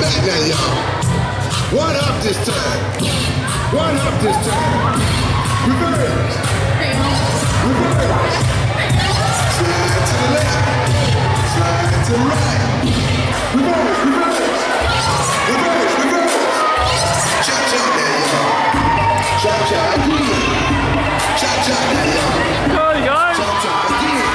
back now, y'all. One up this time. One up this time. Reverse. Reverse. Slide to the left. Slide to the right. Reverse, reverse. Reverse, reverse. Cha-cha now, y'all. Cha-cha again. Cha-cha now, y'all. Cha-cha again.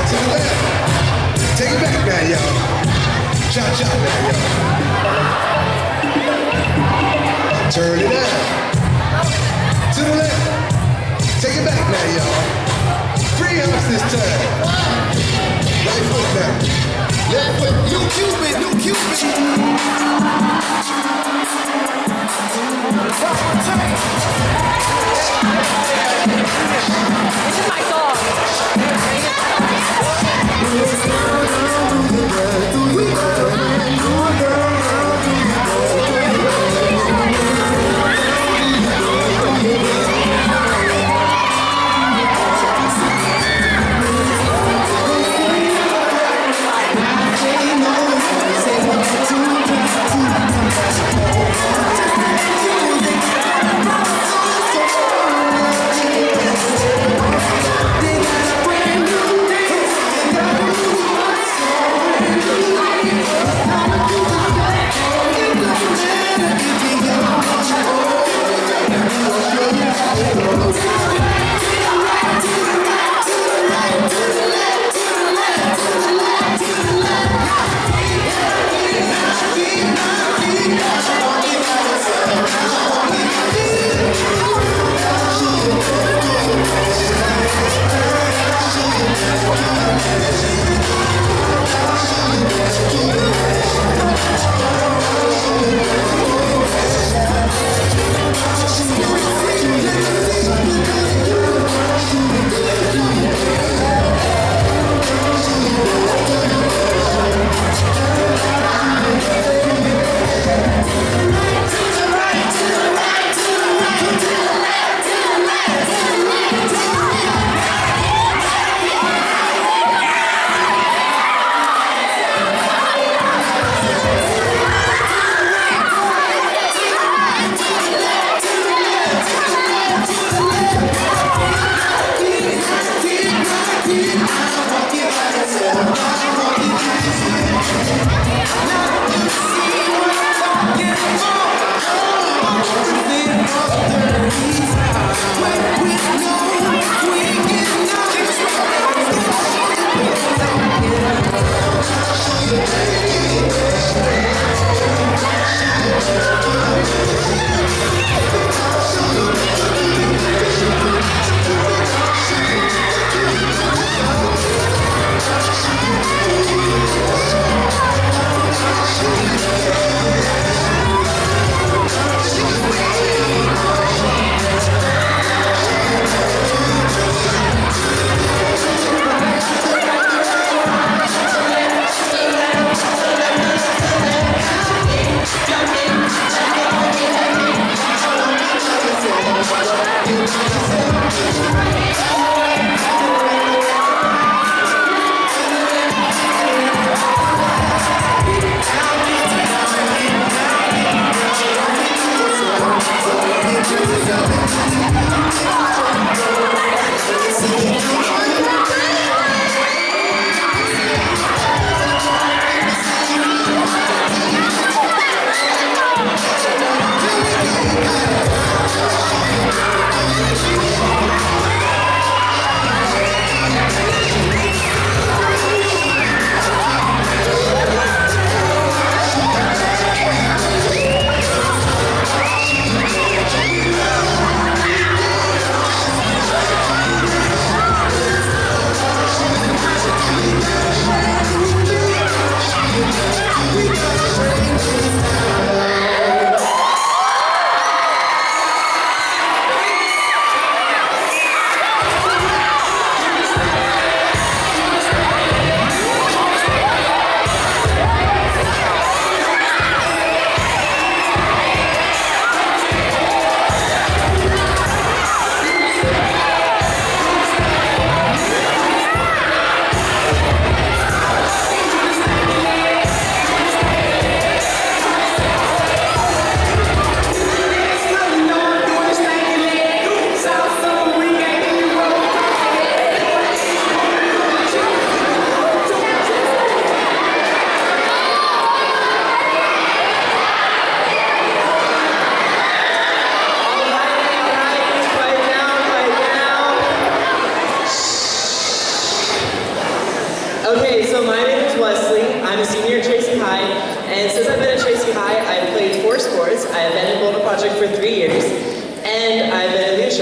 Turn it. Take it back now, y'all. Cha-cha now, y'all. Turn it out. To the left. Take it back now, y'all. Free house this time. Right foot now. Left foot. New Cupid, new Cupid. This is my song.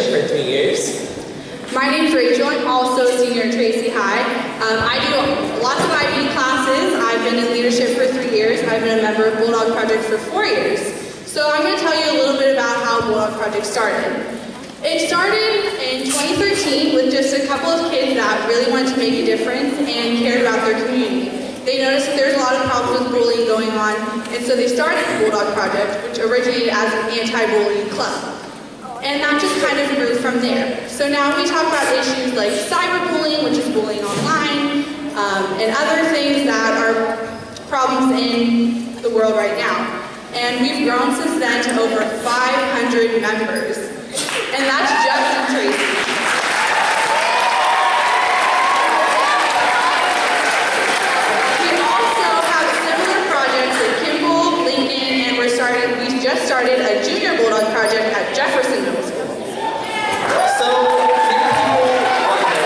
leadership for 3 years. My name's Rachael. I'm also a senior at Tracy High. I do lots of IB classes. I've been in leadership for 3 years. I've been a member of Bulldog Project for 4 years. So I'm going to tell you a little bit about how Bulldog Project started. It started in 2013 with just a couple of kids that really wanted to make a difference and cared about their community. They noticed that there's a lot of problems with bullying going on, and so they started the Bulldog Project, which originated as an anti-bullying club. And that just kind of grew from there. So now we talk about issues like cyberbullying, which is bullying online, and other things that are problems in the world right now. And we've grown since then to over 500 members. And that's just in Tracy. We also have similar projects at Kimball, Lincoln, and we just started a junior Bulldog project at Jefferson Middle School. So, many people wonder,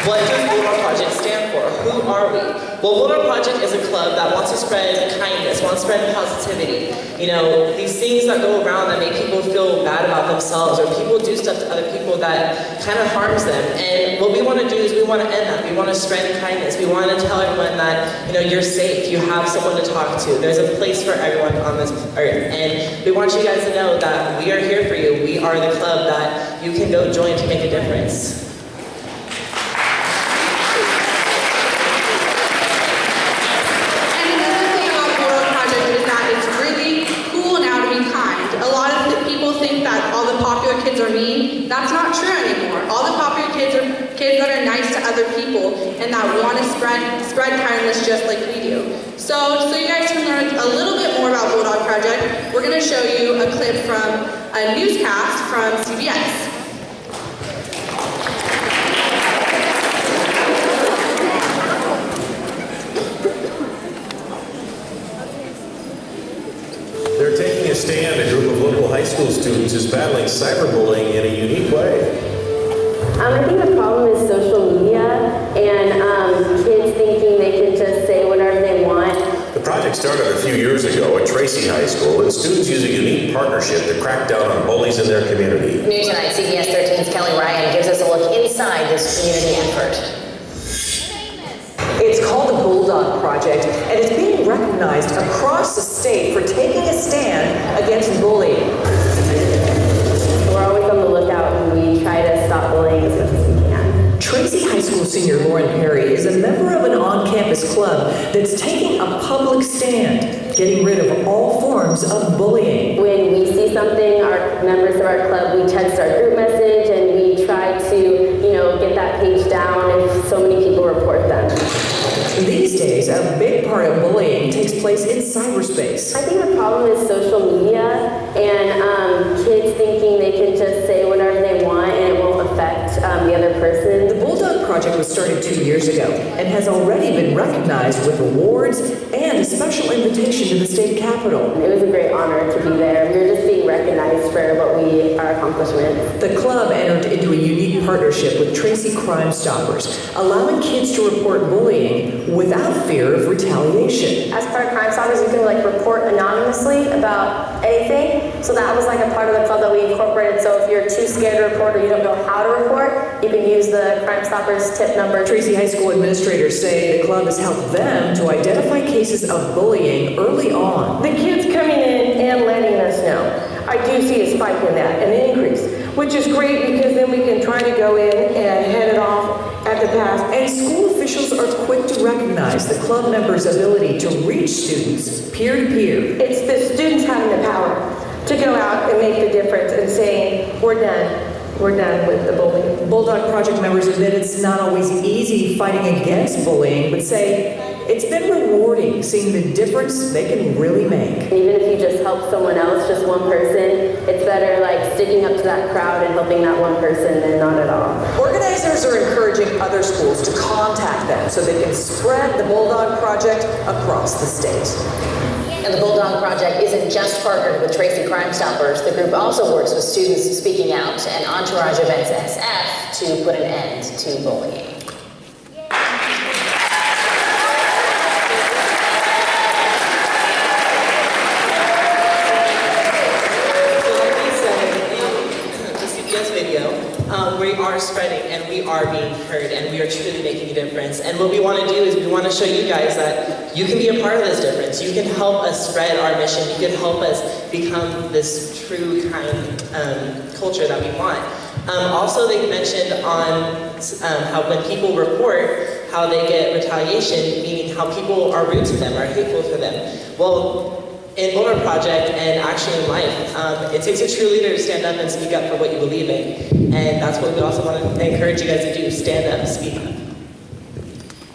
what does Bulldog Project stand for? Who are we? Well, Bulldog Project is a club that wants to spread kindness, wants to spread positivity. You know, these things that go around that make people feel bad about themselves, or people do stuff to other people that kind of harms them. And what we want to do is we want to end that. We want to spread kindness. We want to tell everyone that, you know, you're safe. You have someone to talk to. There's a place for everyone on this earth. And we want you guys to know that we are here for you. We are the club that you can go join to make a difference. Kids are mean. That's not true anymore. All the popular kids are kids that are nice to other people and that want to spread kindness just like we do. So you guys can learn a little bit more about Bulldog Project. We're going to show you a clip from a newscast from CBS. They're taking a stand. A group of local high school students is battling cyberbullying in a unique way. I think the problem is social media and kids thinking they can just say whatever they want. The project started a few years ago at Tracy High School, and students use a unique partnership to crack down on bullies in their community. News Tonight, CBS 13's Kelly Ryan gives us a look inside this community effort. It's called the Bulldog Project, and it's being recognized across the state for taking a stand against bullying. We're always on the lookout and we try to stop bullying as much as we can. Tracy High School senior Lauren Perry is a member of an on-campus club that's taking a public stand, getting rid of all forms of bullying. When we see something, our members of our club, we text our group message and we try to, get that page down if so many people report them. These days, a big part of bullying takes place in cyberspace. I think the problem is social media and kids thinking they can just say whatever they want and it won't affect the other person. The Bulldog Project was started 2 years ago and has already been recognized with awards and a special invitation to the state capitol. It was a great honor to be there. We were just being recognized for our accomplishments. The club entered into a unique partnership with Tracy Crime Stoppers, allowing kids to report bullying without fear of retaliation. As part of Crime Stoppers, you can report anonymously about anything. So that was a part of the club that we incorporated. So if you're too scared to report or you don't know how to report, you can use the Crime Stoppers tip number. Tracy High School administrators say the club has helped them to identify cases of bullying early on. The kids coming in and letting us know. I do see a spike in that, an increase, which is great because then we can try to go in and head it off at the pass. And school officials are quick to recognize the club members' ability to reach students peer-to-peer. It's the students having the power to go out and make the difference and saying, we're done with the bullying. Bulldog Project members admit it's not always easy fighting against bullying, but say it's been rewarding seeing the difference they can really make. Even if you just help someone else, just one person, it's better sticking up to that crowd and helping that one person than not at all. Organizers are encouraging other schools to contact them so they can spread the Bulldog Project across the state. And the Bulldog Project isn't just partnered with Tracy Crime Stoppers. The group also works with students speaking out and Entourage EventsSF to put an end to bullying. we are spreading and we are being heard and we are truly making a difference. And what we want to do is we want to show you guys that you can be a part of this difference. You can help us spread our mission. You can help us become this true kind culture that we want. Also, they mentioned on how when people report how they get retaliation, meaning how people are rude to them, are hateful to them. Well, in Bulldog Project and actually in life, it takes a true leader to stand up and speak up for what you believe in. And that's what we also want to encourage you guys to do, stand up, speak up.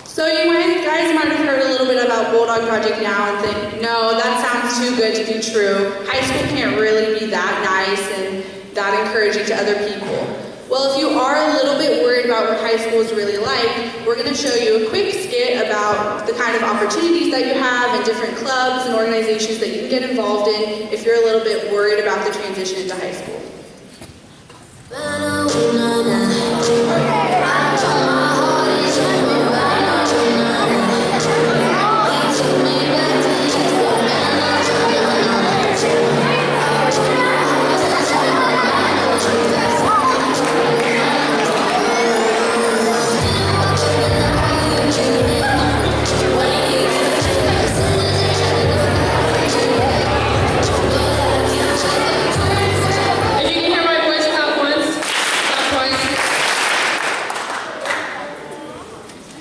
So you guys might have heard a little bit about Bulldog Project now and think, no, that sounds too good to be true. High school can't really be that nice and that encouraging to other people. Well, if you are a little bit worried about what high school is really like, we're going to show you a quick skit about the kind of opportunities that you have and different clubs and organizations that you can get involved in if you're a little bit worried about the transition into high school.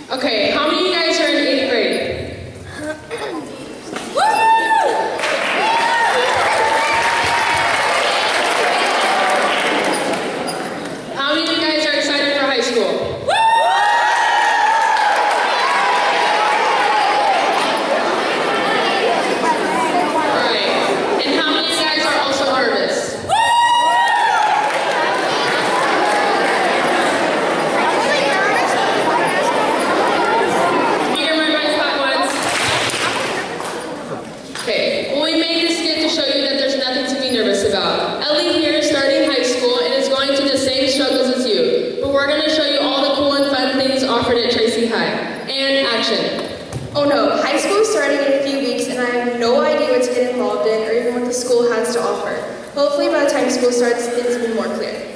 Okay, how many of you guys are in 8th grade? How many of you guys are excited for high school? Alright, and how many of you guys are also nervous? Okay, well, we made this skit to show you that there's nothing to be nervous about. Ellie here is starting high school and is going through the same struggles as you. But we're going to show you all the cool and fun things offered at Tracy High. And action. Oh no, high school is starting in a few weeks and I have no idea what to get involved in or even what the school has to offer. Hopefully by the time school starts, things will be more clear.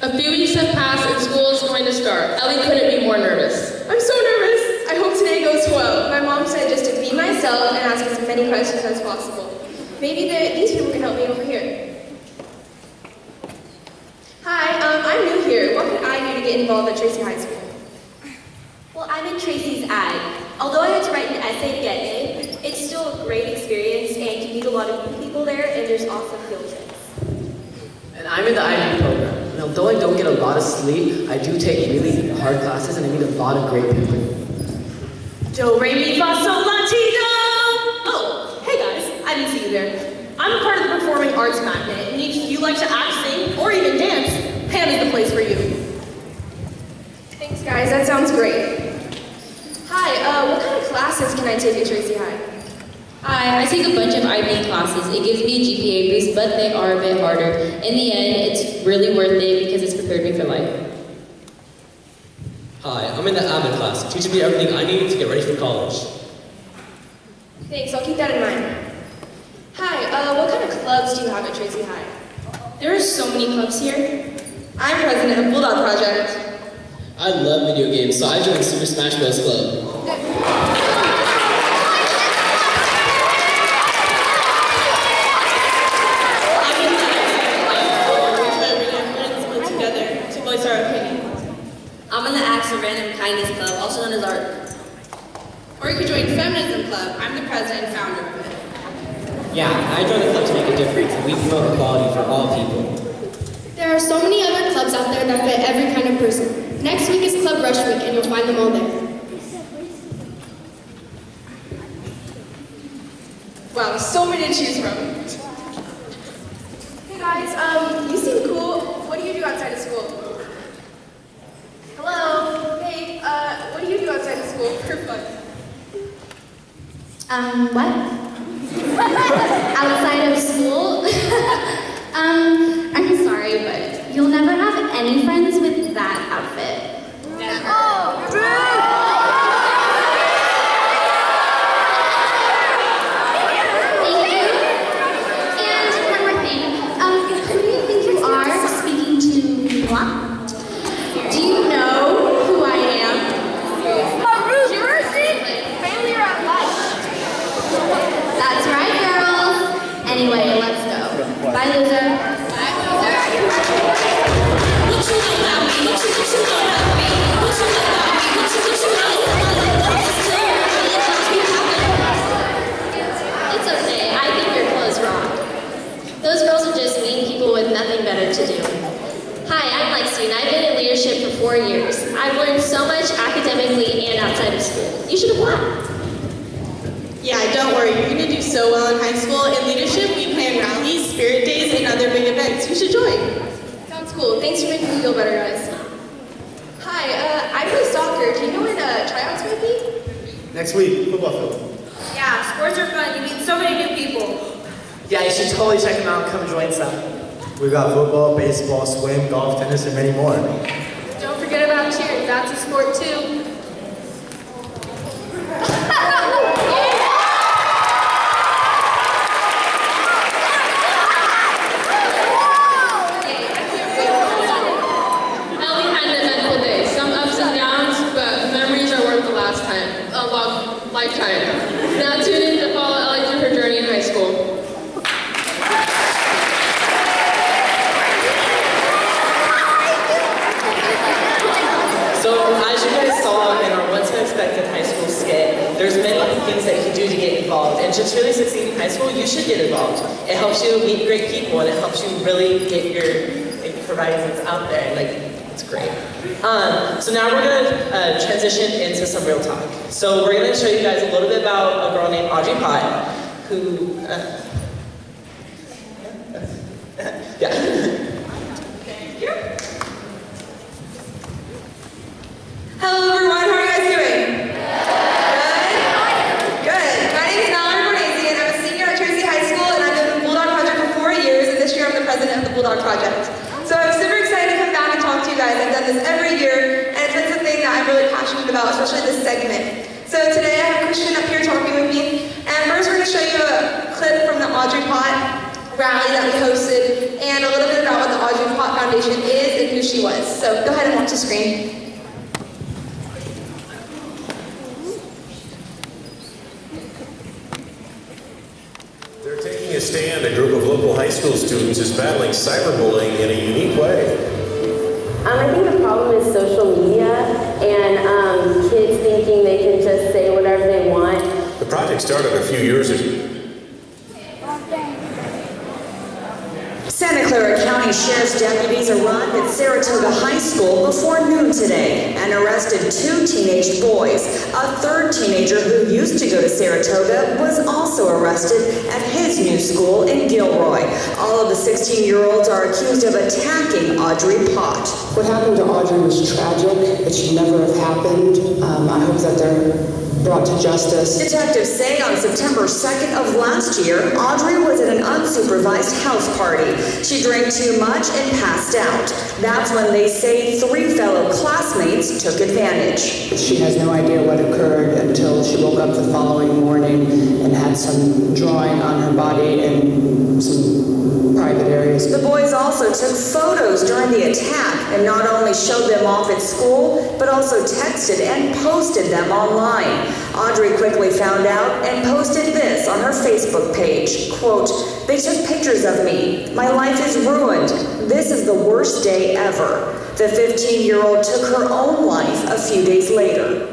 A few weeks have passed and school is going to start. Ellie couldn't be more nervous. I'm so nervous. I hope today goes well. My mom said just to be myself and ask as many questions as possible. Maybe these people can help me over here. Hi, I'm new here. What can I do to get involved at Tracy High School? Well, I'm in Tracy's Ag. Although I had to write an essay to get in, it's still a great experience and you meet a lot of new people there and there's awesome field trips. And I'm in the IB program. And although I don't get a lot of sleep, I do take really hard classes and I meet a lot of great people. Do, re, mi, fa, sol, la, ti, do. Oh, hey guys, I didn't see you there. I'm a part of the Performing Arts Magnet, and if you like to act, sing, or even dance, Pam is the place for you. Thanks guys, that sounds great. Hi, what kind of classes can I take at Tracy High? Hi, I take a bunch of IB classes. It gives me a GPA boost, but they are a bit harder. In the end, it's really worth it because it's prepared me for life. Hi, I'm in the admin class. It teaches me everything I need to get ready for college. Thanks, I'll keep that in mind. Hi, what kind of clubs do you have at Tracy High? There are so many clubs here. I'm president of Bulldog Project. I love video games, so I joined Super Smash Bros. Club. I'm in the Acts of Random Kindness Club, also known as ART. Or you could join Feminism Club. I'm the president and founder of it. Yeah, I joined the club to make a difference, and we promote equality for all people. There are so many other clubs out there that fit every kind of person. Next week is Club Rush Week, and you'll find them all there. Wow, so many to choose from. Hey guys, you seem cool. What do you do outside of school? Hello? Hey, what do you do outside of school for fun? What? Outside of school? I'm sorry, but you'll never have any friends with that outfit. Never. Thank you. And one more thing. Who do you think you are speaking to to do. Hi, I'm Lexi, and I've been in leadership for 4 years. I've learned so much academically and outside of school. You should apply. Yeah, don't worry, you're gonna do so well in high school. In leadership, we plan rallies, spirit days, and other big events. You should join. Sounds cool. Thanks for making me feel better, guys. Hi, I play soccer. Do you know when tryouts might be? Next week, football field. Yeah, sports are fun. You meet so many new people. Yeah, you should totally check them out and come join some. We got football, baseball, swim, golf, tennis, and many more. Don't forget about cheer. That's a sport too. Lifetime. Now tune in to follow Ellie through her journey in high school. So as you guys saw in our What to Expect in High School skit, there's many things that you can do to get involved. And to truly succeed in high school, you should get involved. It helps you meet great people, and it helps you really get your horizons out there. And it's great. So now we're going to transition into some real talk. So we're going to show you guys a little bit about a girl named Audrey Pott, who, yeah. Hello everyone, how are you guys doing? Good. My name is Malorie, Bournazian. I'm a senior at Tracy High School, and I've been in the Bulldog Project for 4 years, and this year I'm the president of the Bulldog Project. So I'm super excited to come back and talk to you guys. I've done this every year, and it's been something that I'm really passionate about, especially this segment. So today I have Kristien up here talking with me, and first we're going to show you a clip from the Audrey Pott rally that we hosted, and a little bit about what the Audrey Pott Foundation is and who she was. So go ahead and watch the screen. They're taking a stand. A group of local high school students is battling cyberbullying in a unique way. I think the problem is social media and kids thinking they can just say whatever they want. The project started a few years ago. Santa Clara County Sheriff's deputies arrived at Saratoga High School before noon today and arrested 2 teenage boys. A third teenager who used to go to Saratoga was also arrested at his new school in Gilroy. All of the 16-year-olds are accused of attacking Audrey Pott. What happened to Audrey was tragic. It should never have happened. I hope that they're brought to justice. Detectives say on September 2nd of last year, Audrey was at an unsupervised house party. She drank too much and passed out. That's when they say 3 fellow classmates took advantage. She has no idea what occurred until she woke up the following morning and had some drawing on her body and some private areas. The boys also took photos during the attack and not only showed them off at school, but also texted and posted them online. Audrey quickly found out and posted this on her Facebook page, quote, "They took pictures of me. My life is ruined. This is the worst day ever." The 15-year-old took her own life a few days later.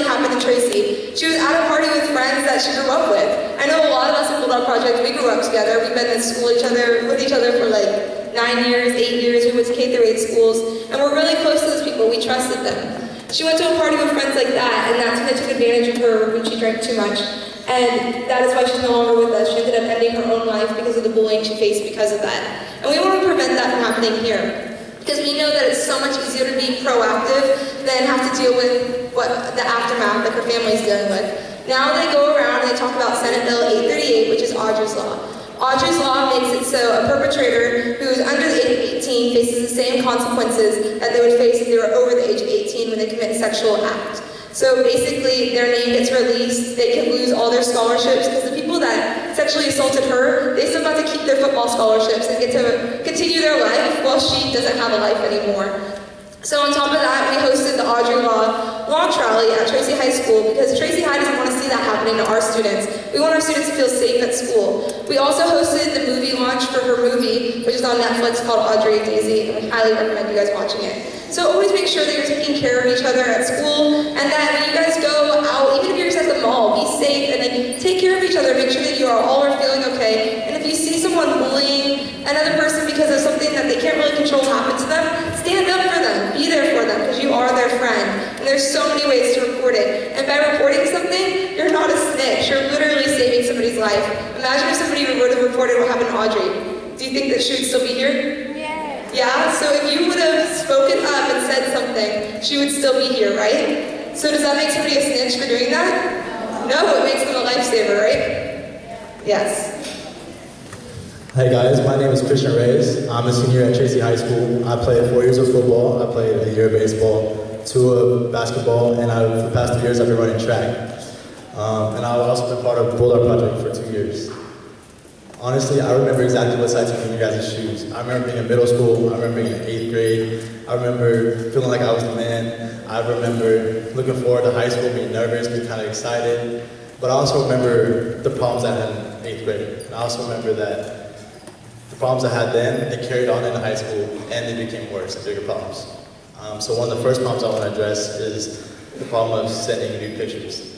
really happened to Tracy. She was at a party with friends that she grew up with. I know a lot of us in Bulldog Project, we grew up together. We've been in school with each other for like 9 years, 8 years. We went to K through 8 schools, and we're really close to those people. We trusted them. She went to a party with friends like that, and that's when they took advantage of her when she drank too much. And that is why she's no longer with us. She ended up ending her own life because of the bullying she faced because of that. And we want to prevent that from happening here. Because we know that it's so much easier to be proactive than have to deal with what the aftermath that her family's dealing with. Now they go around and they talk about Senate Bill 838, which is Audrey's Law. Audrey's Law makes it so a perpetrator who is under the age of 18 faces the same consequences that they would face if they were over the age of 18 when they commit a sexual act. So basically, their name gets released, they can lose all their scholarships, because the people that sexually assaulted her, they still got to keep their football scholarships and get to continue their life while she doesn't have a life anymore. So on top of that, we hosted the Audrey Law launch rally at Tracy High School because Tracy High doesn't want to see that happening to our students. We want our students to feel safe at school. We also hosted the movie launch for her movie, which is on Netflix, called Audrey and Daisy, and we highly recommend you guys watching it. So always make sure that you're taking care of each other at school, and that when you guys go out, even if you're just at the mall, be safe and then take care of each other. Make sure that you all are feeling okay. And if you see someone bullying another person because of something that they can't really control happen to them, stand up for them. Be there for them because you are their friend. And there's so many ways to report it. And by reporting something, you're not a snitch. You're literally saving somebody's life. Imagine if somebody would have reported what happened to Audrey. Do you think that she would still be here? Yeah, so if you would have spoken up and said something, she would still be here, right? So does that make somebody a snitch for doing that? No, it makes them a lifesaver, right? Yes. Hey guys, my name is Kristien Reyes. I'm a senior at Tracy High School. I played 4 years of football, I played a year of baseball, 2 of basketball, and for the past 2 years I've been running track. And I've also been part of the Bulldog Project for 2 years. Honestly, I remember exactly what sights were in your guys' shoes. I remember being in middle school, I remember being in 8th grade, I remember feeling like I was the man, I remember looking forward to high school, being nervous, being kind of excited, but I also remember the problems I had in 8th grade. And I also remember that the problems I had then, they carried on into high school, and they became worse and bigger problems. So one of the first problems I want to address is the problem of sending nude pictures.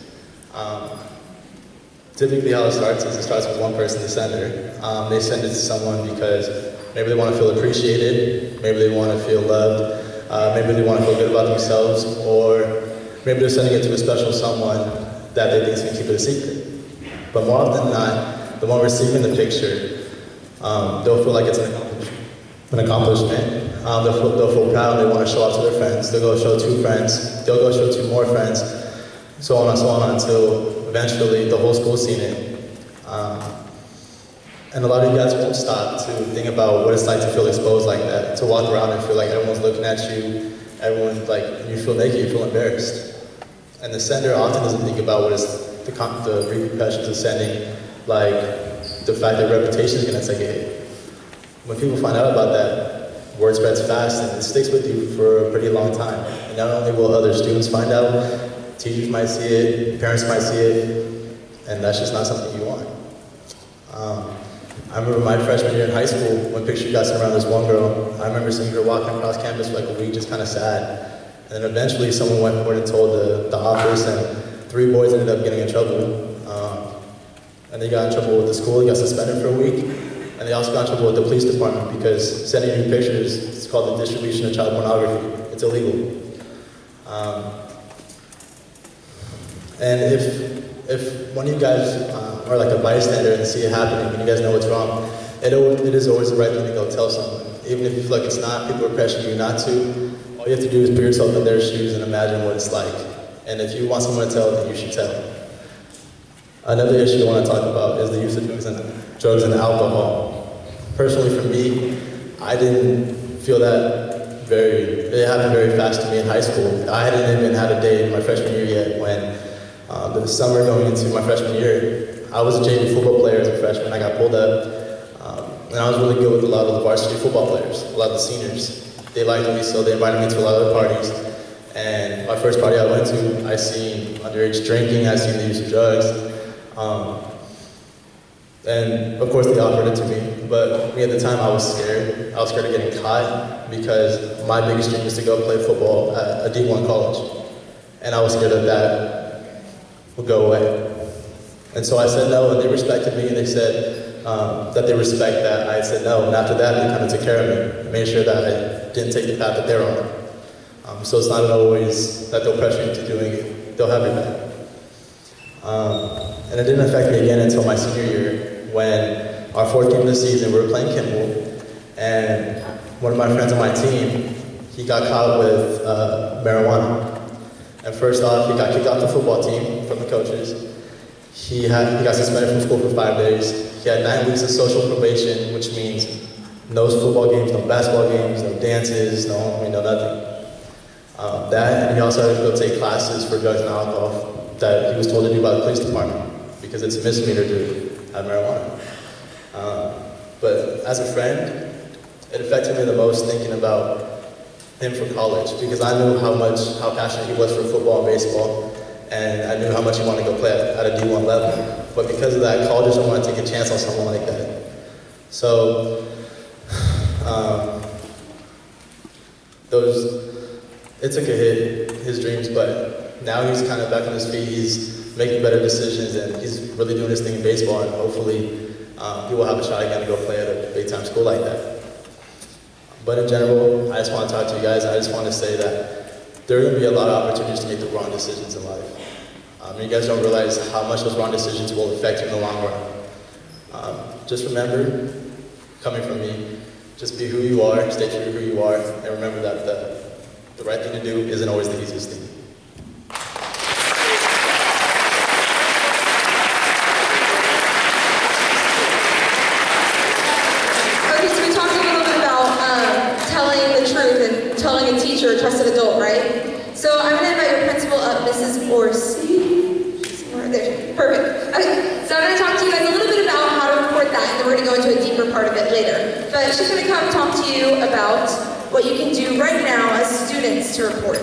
Typically how it starts is it starts with one person, the sender. They send it to someone because maybe they want to feel appreciated, maybe they want to feel loved, maybe they want to feel good about themselves, or maybe they're sending it to a special someone that they think is going to keep it a secret. But more often than not, the one receiving the picture, they'll feel like it's an accomplishment. They'll feel proud, they want to show off to their friends, they'll go show 2 friends, they'll go show 2 more friends, so on and so on until eventually the whole school's seen it. And a lot of you guys won't stop to think about what it's like to feel exposed like that, to walk around and feel like everyone's looking at you, everyone's like, you feel naked, you feel embarrassed. And the sender often doesn't think about what is the repercussions of sending, like the fact that reputation is going to take a hit. When people find out about that, word spreads fast and it sticks with you for a pretty long time. And not only will other students find out, teachers might see it, parents might see it, and that's just not something you want. I remember my freshman year in high school, when pictures got sent around this one girl, I remember seeing her walking across campus for like a week, just kind of sad. And then eventually someone went forward and told the office, and 3 boys ended up getting in trouble. And they got in trouble with the school, they got suspended for a week, and they also got in trouble with the police department because sending nude pictures is called the distribution of child pornography. It's illegal. And if one of you guys are like a bystander and see it happening and you guys know what's wrong, it is always the right thing to go tell someone. Even if you feel like it's not, people are pressuring you not to, all you have to do is put yourself in their shoes and imagine what it's like. And if you want someone to tell, then you should tell. Another issue I want to talk about is the use of drugs and alcohol. Personally for me, I didn't feel that it happened very fast to me in high school. I hadn't even had a day in my freshman year yet when the summer going into my freshman year, I was a JV football player as a freshman. I got pulled up, and I was really good with a lot of the varsity football players, a lot of the seniors. They liked me, so they invited me to a lot of the parties. And my first party I went to, I seen underage drinking, I seen the use of drugs. And of course they offered it to me, but me at the time I was scared. I was scared of getting caught because my biggest dream was to go play football at a D1 college. and I was scared that would go away. And so I said no, and they respected me, and they said that they respect that I said no, and after that, they kind of took care of me, and made sure that I didn't take the path that they're on. So it's not always that they'll pressure you into doing it, they'll have your back. And it didn't affect me again until my senior year, when our 4th game of the season, we were playing Kimball, and one of my friends on my team, he got caught with marijuana. And first off, he got kicked off the football team from the coaches. He got suspended from school for 5 days. He had 9 weeks of social probation, which means no football games, no basketball games, no dances, no nothing. That, and he also had to go take classes for drugs and alcohol that he was told to do by the police department, because it's a misdemeanor to have marijuana. But as a friend, it affected me the most thinking about him for college, because I knew how passionate he was for football and baseball, and I knew how much he wanted to go play at a D1 level. But because of that, colleges don't want to take a chance on someone like that. So, it took a hit, his dreams, but now he's kind of back on his feet. He's making better decisions, and he's really doing his thing in baseball, and hopefully he will have a shot again to go play at a big-time school like that. But in general, I just want to talk to you guys. I just want to say that there are going to be a lot of opportunities to make the wrong decisions in life. You guys don't realize how much those wrong decisions will affect you in the long run. Just remember, coming from me, just be who you are, stay true to who you are, and remember that the right thing to do isn't always the easiest thing. Okay, so we talked a little bit about telling the truth and telling a teacher, a trusted adult, right? So I'm going to invite your principal up, Mrs. Orsi. She's somewhere there. Perfect. Okay, so I'm going to talk to you guys a little bit about how to report that, and then we're going to go into a deeper part of it later. But she's going to come talk to you about what you can do right now as students to report.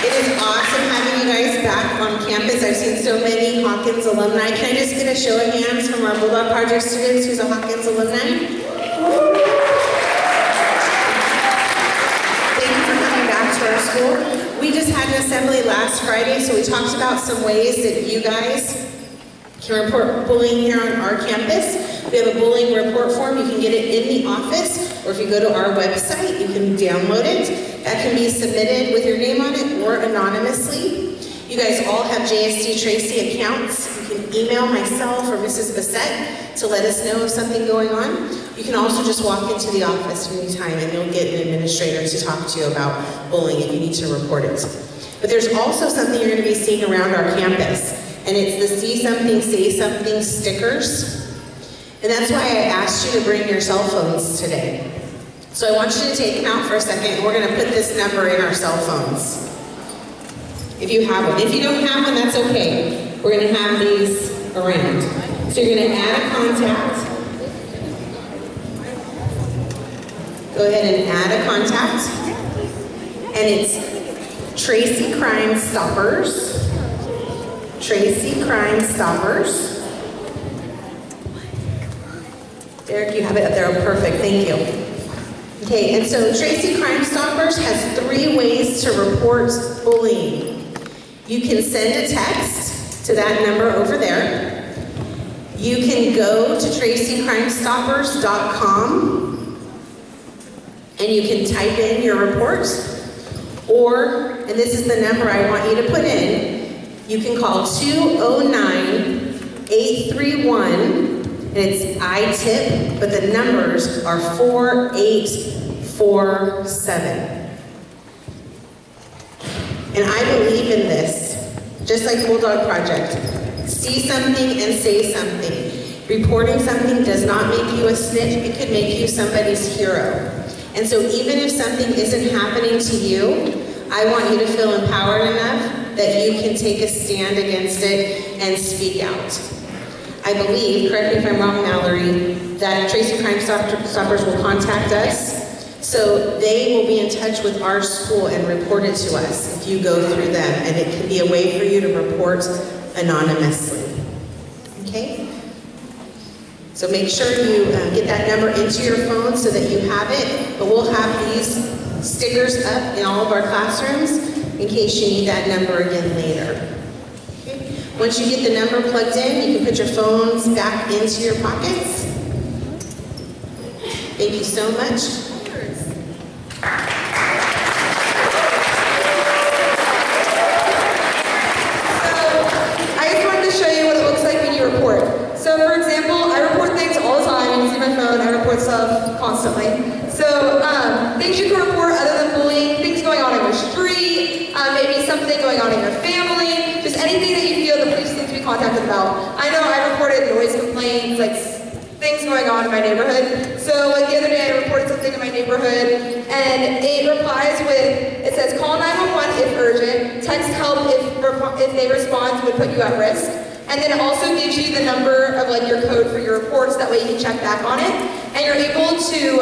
It is awesome having you guys back on campus. I've seen so many Hawkins alumni. Can I just get a show of hands from our Bulldog Project students who's a Hawkins alumni? Thank you for coming back to our school. We just had an assembly last Friday, so we talked about some ways that you guys can report bullying here on our campus. We have a bullying report form. You can get it in the office, or if you go to our website, you can download it. That can be submitted with your name on it or anonymously. You guys all have JSD Tracy accounts. You can email myself or Mrs. Bassett to let us know of something going on. You can also just walk into the office anytime and you'll get an administrator to talk to you about bullying if you need to report it. But there's also something you're going to be seeing around our campus, and it's the See Something, Say Something stickers. And that's why I asked you to bring your cell phones today. So I want you to take them out for a second, and we're going to put this number in our cell phones. If you have one. If you don't have one, that's okay. We're going to have these around. So you're going to add a contact. Go ahead and add a contact. And it's Tracy Crime Stoppers. Tracy Crime Stoppers. Derek, you have it up there. Oh, perfect. Thank you. Okay, and so Tracy Crime Stoppers has 3 ways to report bullying. You can send a text to that number over there. You can go to tracycrimestoppers.com and you can type in your report. Or, and this is the number I want you to put in, you can call 209-831. And it's ITIP, but the numbers are 4847. And I believe in this, just like Bulldog Project. See something and say something. Reporting something does not make you a snitch, it could make you somebody's hero. And so even if something isn't happening to you, I want you to feel empowered enough that you can take a stand against it and speak out. I believe, correct me if I'm wrong, Malorie, that Tracy Crime Stoppers will contact us. So they will be in touch with our school and report it to us if you go through them. And it can be a way for you to report anonymously. Okay? So make sure you get that number into your phone so that you have it, but we'll have these stickers up in all of our classrooms in case you need that number again later. Okay. Once you get the number plugged in, you can put your phones back into your pockets. Thank you so much. So for example, I report things all the time. You can see my phone, I report stuff constantly. So things you can report other than bullying, things going on in your street, maybe something going on in your family, just anything that you feel the police need to be contacted about. I know I reported noise complaints, like things going on in my neighborhood. So like the other day I reported something in my neighborhood and it replies with, it says call 911 if urgent, text help if they respond would put you at risk. And then it also gives you the number of like your code for your reports, that way you can check back on it. And you're able to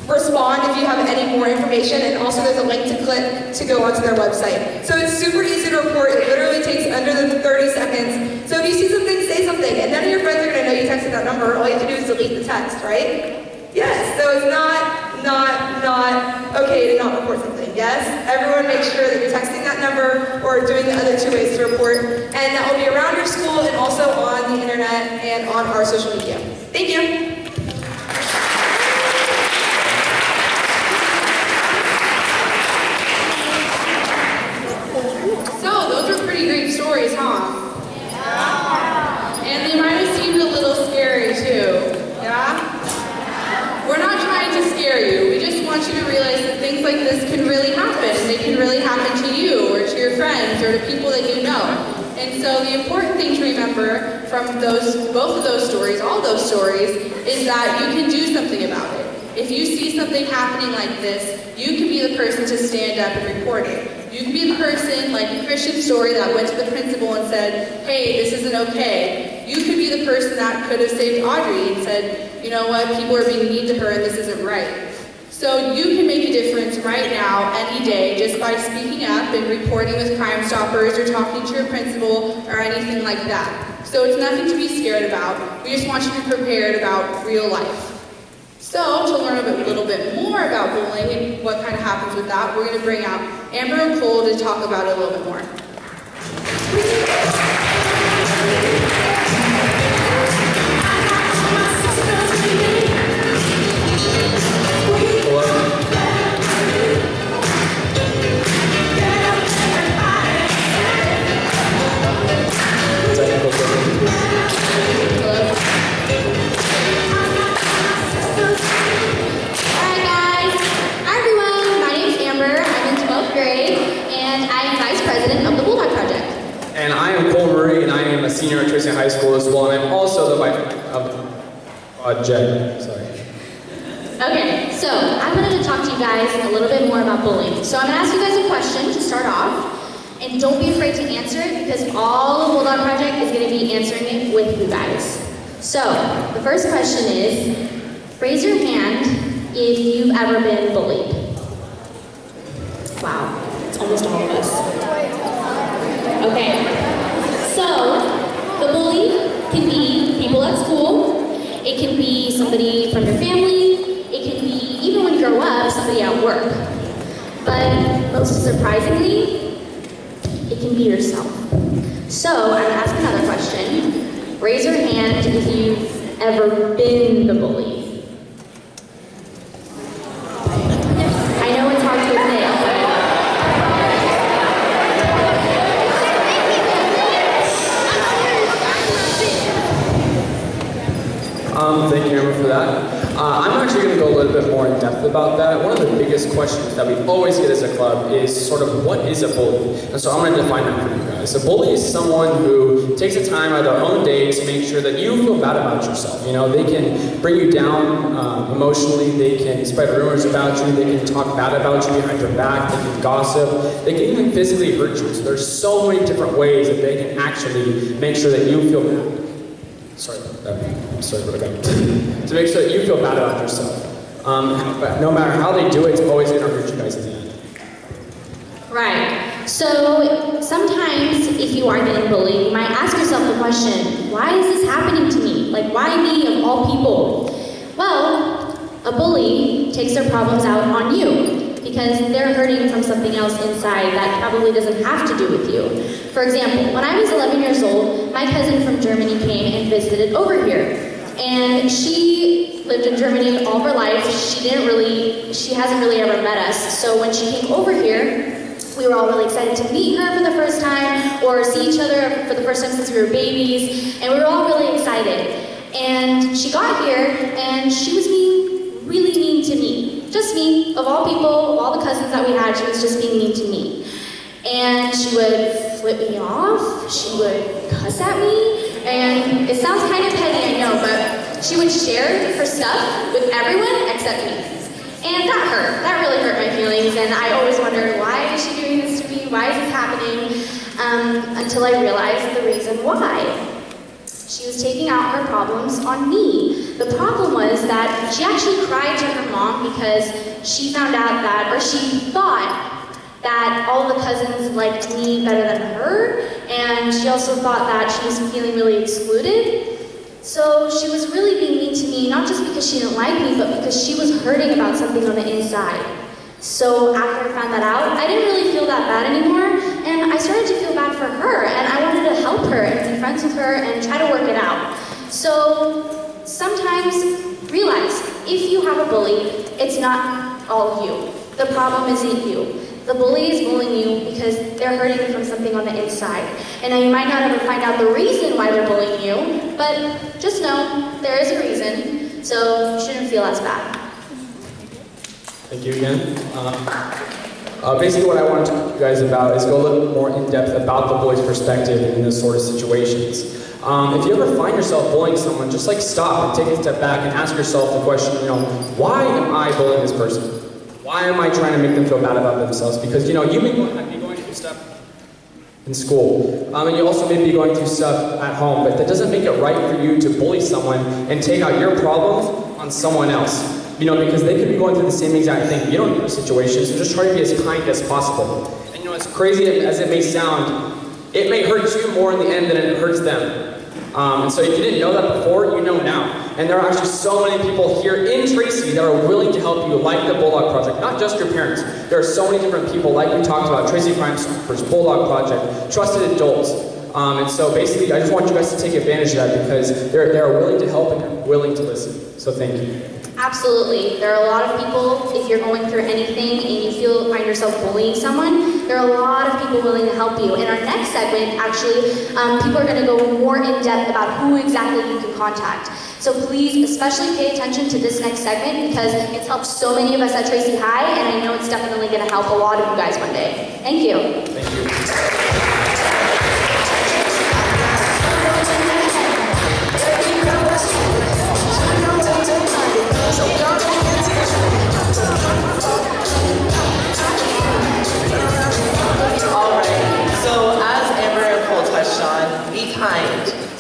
respond if you have any more information, and also there's a link to click to go onto their website. So it's super easy to report, it literally takes under the 30 seconds. So if you see something, say something, and none of your friends are gonna know you texted that number, all you have to do is delete the text, right? Yes, so it's not okay to not report something, yes? Everyone make sure that you're texting that number or doing the other two ways to report, and that will be around your school and also on the internet and on our social media. Thank you. So, those were pretty great stories, huh? Yeah. And they might have seemed a little scary too. Yeah? We're not trying to scare you. We just want you to realize that things like this can really happen. And they can really happen to you or to your friends or to people that you know. And so the important thing to remember from both of those stories, all those stories, is that you can do something about it. If you see something happening like this, you can be the person to stand up and report it. You can be the person, like Kristien's story, that went to the principal and said, hey, this isn't okay. You could be the person that could have saved Audrey and said, you know what, people are being mean to her and this isn't right. So you can make a difference right now, any day, just by speaking up and reporting with Crime Stoppers or talking to your principal or anything like that. So it's nothing to be scared about. We just want you to be prepared about real life. So to learn a little bit more about bullying and what kind of happens with that, we're going to bring out Amber and Cole to talk about it a little bit more. And I am Cole Murray, and I am a senior at Tracy High School as well, and I'm also the vice of Jed. Sorry. Okay, so I wanted to talk to you guys a little bit more about bullying. So I'm going to ask you guys a question to start off, and don't be afraid to answer it because all of Bulldog Project is going to be answering it with you guys. So the first question is, raise your hand if you've ever been bullied. Wow, it's almost all of us. Okay, so the bully can be people at school, it can be somebody from your family, it can be, even when you grow up, somebody at work. But most surprisingly, it can be yourself. So I'm gonna ask another question. Raise your hand if you've ever been the bully. I know it's hard to admit, but thank you, Amber, for that. I'm actually going to go a little bit more in depth about that. One of the biggest questions that we always get as a club is sort of what is a bully? And so I'm going to define that for you guys. A bully is someone who takes the time out of their own day to make sure that you feel bad about yourself. You know, they can bring you down emotionally, they can spread rumors about you, they can talk bad about you behind your back, they can gossip, they can even physically hurt you. So there's so many different ways that they can actually make sure that you feel bad. Sorry about that. To make sure that you feel bad about yourself. But no matter how they do it, it's always going to hurt you guys at the end. Right. So sometimes if you are getting bullied, you might ask yourself the question, why is this happening to me? Like, why me of all people? Well, a bully takes their problems out on you because they're hurting from something else inside that probably doesn't have to do with you. For example, when I was 11 years old, my cousin from Germany came and visited over here. And she lived in Germany all her life. She hasn't really ever met us. So when she came over here, we were all really excited to meet her for the first time or see each other for the first time since we were babies. And we were all really excited. And she got here and she was really mean to me. Just me, of all people, of all the cousins that we had, she was just being mean to me. And she would flip me off, she would cuss at me, and it sounds kind of petty, I know, but she would share her stuff with everyone except me. And that hurt. That really hurt my feelings, and I always wondered, why is she doing this to me? Why is this happening? Until I realized the reason why. She was taking out her problems on me. The problem was that she actually cried to her mom because she found out that, or she thought that all the cousins liked me better than her, and she also thought that she was feeling really excluded. So she was really being mean to me, not just because she didn't like me, but because she was hurting about something on the inside. So after I found that out, I didn't really feel that bad anymore, and I started to feel bad for her, and I wanted to help her and be friends with her and try to work it out. So sometimes realize, if you have a bully, it's not all you. The problem isn't you. The bully is bullying you because they're hurting from something on the inside. And now you might not ever find out the reason why they're bullying you, but just know there is a reason, so you shouldn't feel as bad. Thank you again. Basically what I want to talk to you guys about is go a little bit more in depth about the bully's perspective in this sort of situations. If you ever find yourself bullying someone, just like stop and take a step back and ask yourself the question, why am I bullying this person? Why am I trying to make them feel bad about themselves? Because, you may be going through stuff in school, and you also may be going through stuff at home, but that doesn't make it right for you to bully someone and take out your problems on someone else. Because they could be going through the same exact thing. You don't know the situation, so just try to be as kind as possible. And as crazy as it may sound, it may hurt you more in the end than it hurts them. And so if you didn't know that before, you know now. And there are actually so many people here in Tracy that are willing to help you, like the Bulldog Project, not just your parents. There are so many different people, like we talked about, Tracy Crime Stoppers, Bulldog Project, trusted adults. And so basically, I just want you guys to take advantage of that because they're willing to help and they're willing to listen. So thank you. Absolutely. There are a lot of people, if you're going through anything and you find yourself bullying someone, there are a lot of people willing to help you. In our next segment, actually, people are going to go more in depth about who exactly you can contact. So please, especially pay attention to this next segment because it's helped so many of us at Tracy High, and I know it's definitely going to help a lot of you guys one day. Thank you. Thank you.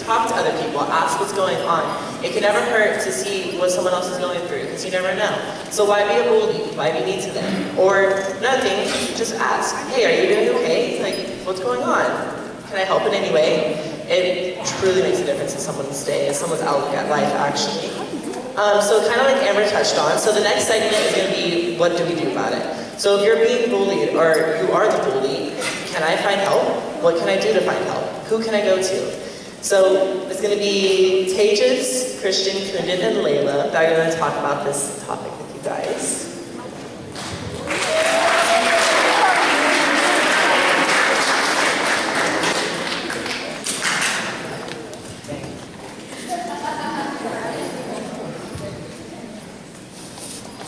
Talk to other people, ask what's going on. It can never hurt to see what someone else is going through, because you never know. So why be a bully? Why be mean to them? Or another thing, just ask, hey, are you doing okay? Like, what's going on? Can I help in any way? It truly makes a difference in someone's day, in someone's outlook at life, actually. So kind of like Amber touched on, so the next segment is going to be, what do we do about it? So if you're being bullied, or you are the bully, can I find help? What can I do to find help? Who can I go to? So it's going to be Tejas, Kristien, Kundin, and Layla that are going to talk about this topic with you guys.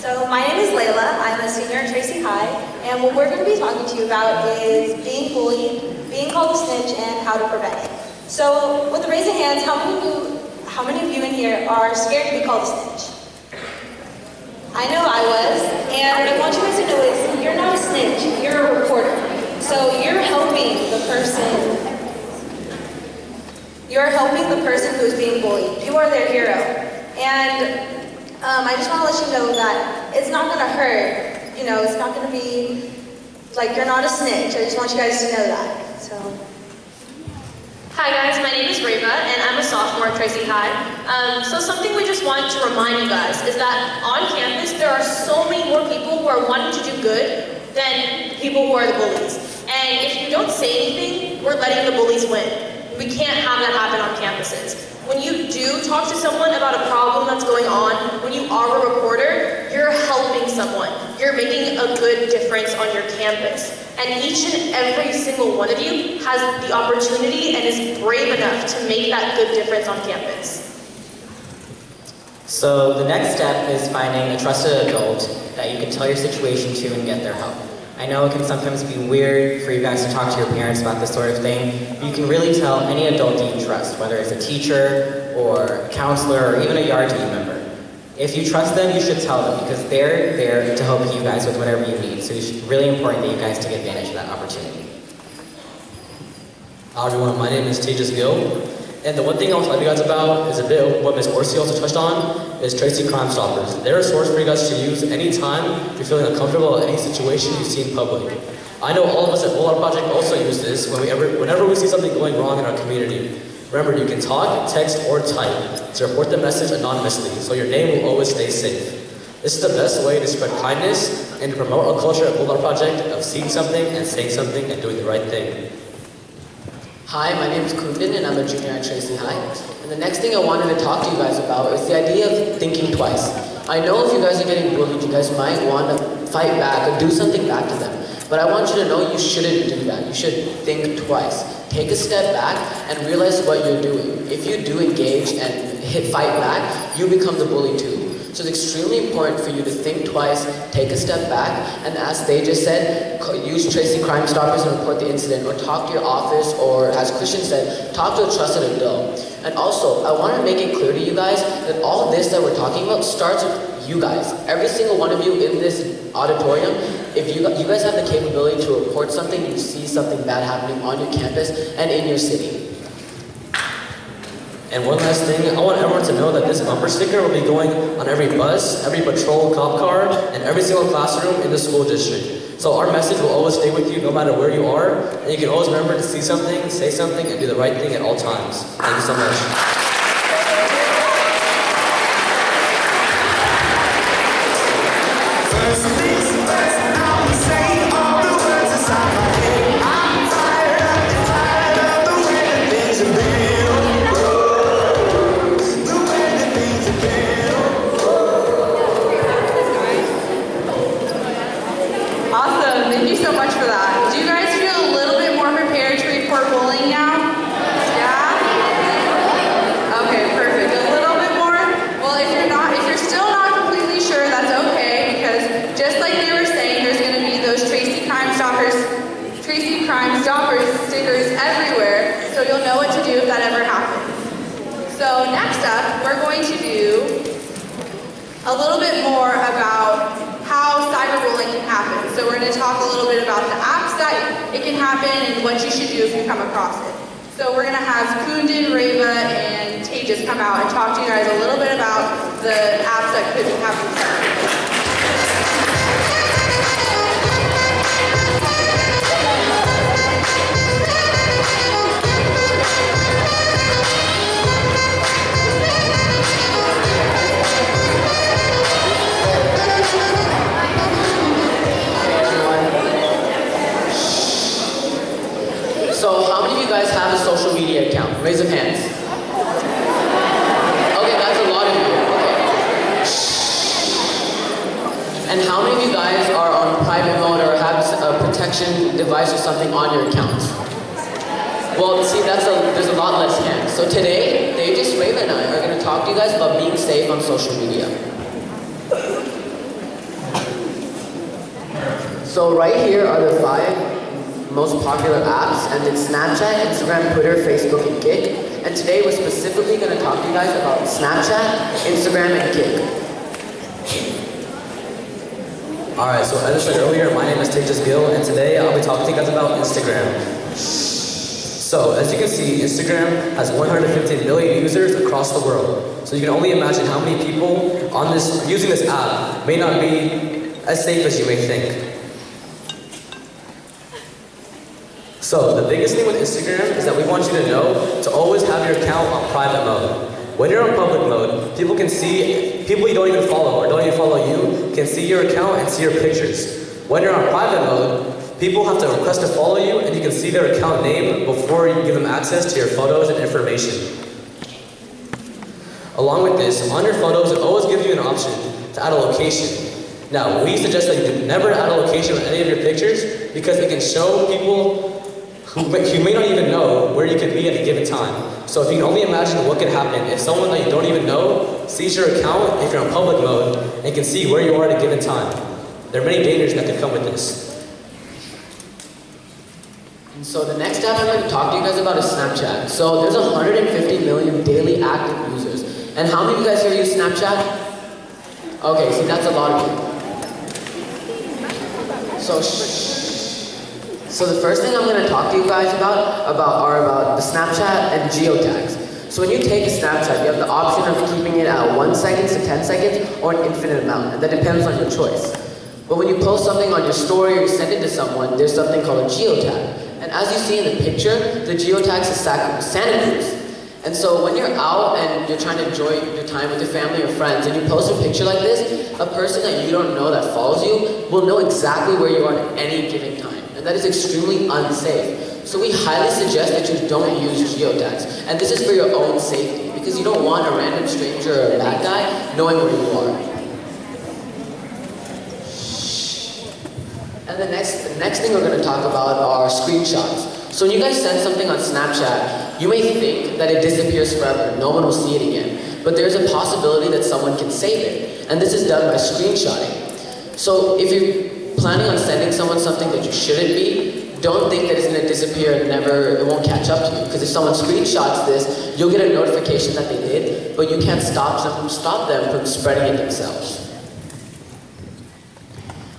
So my name is Layla. I'm a senior at Tracy High, and what we're going to be talking to you about is being bullied, being called a snitch, and how to prevent it. So, with the raising hands, how many of you in here are scared to be called a snitch? I know I was, and what I want you guys to know is you're not a snitch, you're a reporter. So you're helping the person who's being bullied. You are their hero. And I just want to let you know that it's not going to hurt. It's not going to be like, you're not a snitch. I just want you guys to know that. So. Hi guys, my name is Reva, and I'm a sophomore at Tracy High. So something we just wanted to remind you guys is that on campus there are so many more people who are wanting to do good than people who are the bullies. And if you don't say anything, we're letting the bullies win. We can't have that happen on campuses. When you do talk to someone about a problem that's going on, when you are a reporter, you're helping someone. You're making a good difference on your campus. And each and every single one of you has the opportunity and is brave enough to make that good difference on campus. So the next step is finding a trusted adult that you can tell your situation to and get their help. I know it can sometimes be weird for you guys to talk to your parents about this sort of thing, but you can really tell any adult that you trust, whether it's a teacher or a counselor or even a yard team member. If you trust them, you should tell them because they're there to help you guys with whatever you need. So it's really important that you guys take advantage of that opportunity. Hi everyone, my name is Tejas Gill. And the one thing I want to tell you guys about is a bit of what Ms. Orsi also touched on, is Tracy Crime Stoppers. They're a source for you guys to use anytime you're feeling uncomfortable in any situation you see in public. I know all of us at Bulldog Project also use this whenever we see something going wrong in our community. Remember, you can talk, text, or type to report the message anonymously, so your name will always stay safe. This is the best way to spread kindness and to promote a culture at Bulldog Project of seeing something and saying something and doing the right thing. Hi, my name is Kristien and I'm a junior at Tracy High. And the next thing I wanted to talk to you guys about is the idea of thinking twice. I know if you guys are getting bullied, you guys might want to fight back or do something back to them. But I want you to know you shouldn't do that. You should think twice. Take a step back and realize what you're doing. If you do engage and fight back, you become the bully too. So it's extremely important for you to think twice, take a step back, and as they just said, use Tracy Crime Stoppers and report the incident, or talk to your office, or as Kristien said, talk to a trusted adult. And also, I want to make it clear to you guys that all this that we're talking about starts with you guys. Every single one of you in this auditorium, if you guys have the capability to report something, you see something bad happening on your campus and in your city. And one last thing, I want everyone to know that this bumper sticker will be going on every bus, every patrol cop car, and every single classroom in the school district. So our message will always stay with you no matter where you are, and you can always remember to see something, say something, and do the right thing at all times. Thank you so much. Awesome, thank you so much for that. Do you guys feel a little bit more prepared to report bullying now? Yeah? Okay, perfect. A little bit more? Well, if you're still not completely sure, that's okay, because just like they were saying, there's gonna be those Tracy Crime Stoppers stickers everywhere, so you'll know what to do if that ever happens. So next up, we're going to do a little bit more about how cyberbullying can happen. So we're going to talk a little bit about the apps that it can happen and what you should do if you come across it. So we're going to have Kristien, Reva, and Tejas come out and talk to you guys a little bit about the apps that could happen. So how many of you guys have a social media account? Raise of hands. Okay, that's a lot of you. Okay. And how many of you guys are on private mode or have a protection device or something on your account? Well, see, there's a lot less hands. So today, Tejas, Reva, and I are going to talk to you guys about being safe on social media. So right here are the 5 most popular apps, and it's Snapchat, Instagram, Twitter, Facebook, and Kik. And today we're specifically going to talk to you guys about Snapchat, Instagram, and Kik. Alright, so as I said earlier, my name is Tejas Gill, and today I'll be talking to you guys about Instagram. So, as you can see, Instagram has 150 million users across the world. So you can only imagine how many people on using this app may not be as safe as you may think. So the biggest thing with Instagram is that we want you to know to always have your account on private mode. When you're on public mode, people can see, people you don't even follow or don't even follow you can see your account and see your pictures. When you're on private mode, people have to request to follow you and you can see their account name before you give them access to your photos and information. Along with this, on your photos, it always gives you an option to add a location. Now, we suggest that you never add a location on any of your pictures because it can show people who may not even know where you could be at a given time. So if you can only imagine what could happen if someone that you don't even know sees your account if you're on public mode and can see where you are at a given time. There are many dangers that could come with this. And so the next app I'm going to talk to you guys about is Snapchat. So there's 150 million daily active users. And how many of you guys here use Snapchat? Okay, see, that's a lot of people. So the first thing I'm going to talk to you guys about the Snapchat and geotags. So when you take a Snapchat, you have the option of keeping it at 1 second to 10 seconds or an infinite amount, and that depends on your choice. But when you post something on your story or you send it to someone, there's something called a geotag. And as you see in the picture, the geotag is Santa Cruz. And so when you're out and you're trying to enjoy your time with your family or friends and you post a picture like this, a person that you don't know that follows you will know exactly where you are at any given time. And that is extremely unsafe. So we highly suggest that you don't use geotags. And this is for your own safety because you don't want a random stranger or a bad guy knowing where you are. And the next thing we're going to talk about are screenshots. So when you guys send something on Snapchat, you may think that it disappears forever. No one will see it again. But there's a possibility that someone can save it. And this is done by screenshotting. So if you're planning on sending someone something that you shouldn't be, don't think that it's going to disappear and it won't catch up to you. Because if someone screenshots this, you'll get a notification that they did, but you can't stop them from spreading it themselves.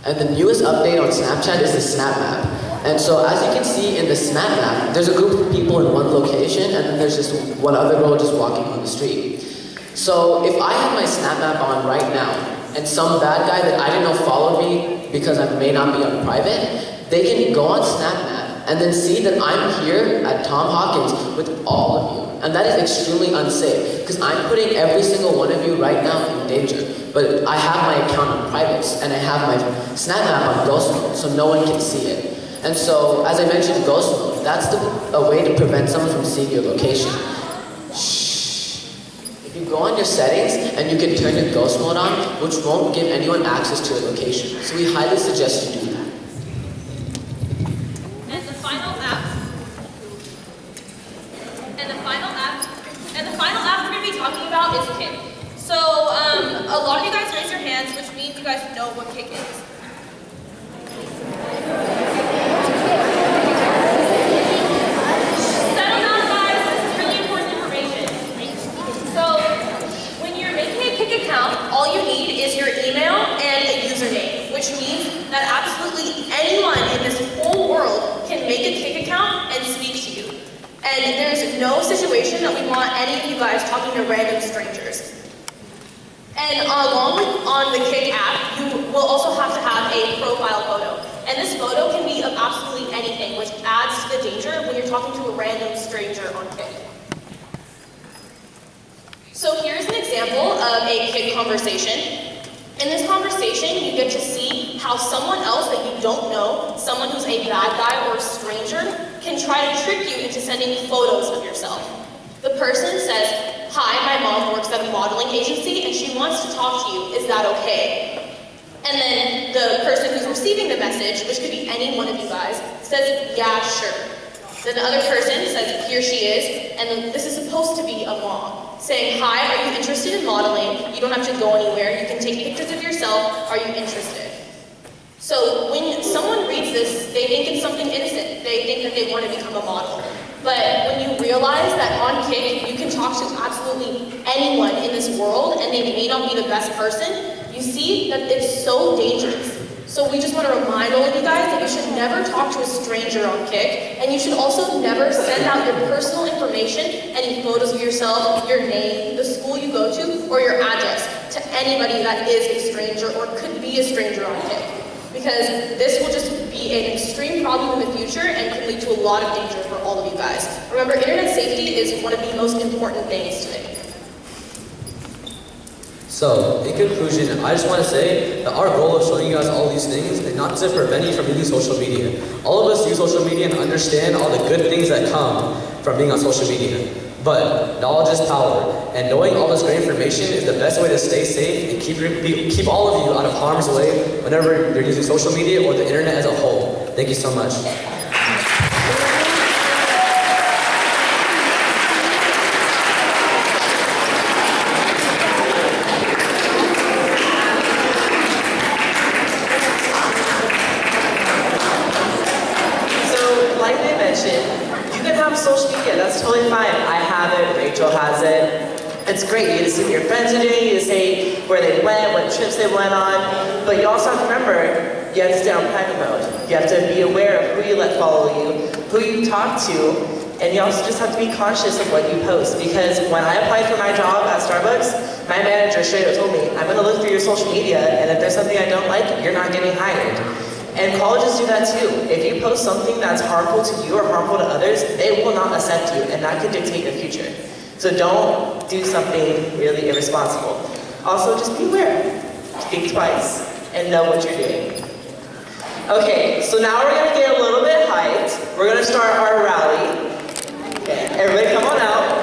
And the newest update on Snapchat is the Snap Map. And so as you can see in the Snap Map, there's a group of people in one location and then there's just one other girl just walking on the street. So if I have my Snap Map on right now and some bad guy that I didn't know followed me because I may not be on private, they can go on Snap Map and then see that I'm here at Tom Hawkins with all of you. And that is extremely unsafe because I'm putting every single one of you right now in danger. But I have my account on privates and I have my Snap Map on ghost mode so no one can see it. And so, as I mentioned, ghost mode, that's a way to prevent someone from seeing your location. Shh. If you go on your settings and you can turn your ghost mode on, which won't give anyone access to your location. So we highly suggest you do that. And the final app we're going to be talking about is Kik. So, a lot of you guys raise your hands, which means you guys know what Kik is. Settle down, guys. This is really important information. So, when you're making a Kik account, all you need is your email and a username, which means that absolutely anyone in this whole world can make a Kik account and speak to you. And there's no situation that we want any of you guys talking to random strangers. And along with on the Kik app, you will also have to have a profile photo. And this photo can be of absolutely anything, which adds to the danger when you're talking to a random stranger on Kik. So here's an example of a Kik conversation. In this conversation, you get to see how someone else that you don't know, someone who's a bad guy or a stranger, can try to trick you into sending photos of yourself. The person says, "Hi, my mom works at a modeling agency and she wants to talk to you. Is that okay?" And then the person who's receiving the message, which could be any one of you guys, says, "Yeah, sure." Then the other person says, "Here she is," and this is supposed to be a mom, saying, "Hi, are you interested in modeling? You don't have to go anywhere. You can take pictures of yourself. Are you interested?" So when someone reads this, they think it's something innocent. They think that they want to become a model. But when you realize that on Kik, you can talk to absolutely anyone in this world and they may not be the best person, you see that it's so dangerous. So we just want to remind all of you guys that you should never talk to a stranger on Kik, and you should also never send out your personal information, any photos of yourself, your name, the school you go to, or your address to anybody that is a stranger or could be a stranger on Kik. Because because this will just be an extreme problem in the future and can lead to a lot of danger for all of you guys. Remember, internet safety is one of the most important things today. So, in conclusion, I just want to say that our goal of showing you guys all these things is not to prevent you from using social media. All of us use social media and understand all the good things that come from being on social media. But knowledge is power, and knowing all this great information is the best way to stay safe and keep all of you out of harm's way whenever you're using social media or the internet as a whole. Thank you so much. Social media, that's totally fine. I have it, Rachael has it. It's great. You get to see what your friends are doing, you get to see where they went, what trips they went on. But you also have to remember, you have to stay on private mode. You have to be aware of who you let follow you, who you talk to, and you also just have to be conscious of what you post. Because when I applied for my job at Starbucks, my manager straight up told me, I'm going to look through your social media, and if there's something I don't like, you're not getting hired. And colleges do that too. If you post something that's harmful to you or harmful to others, they will not accept you, and that could dictate your future. So don't do something really irresponsible. Also, just be aware. Think twice and know what you're doing. Okay, so now we're gonna get a little bit hyped. We're gonna start our rally. Okay, everybody come on out.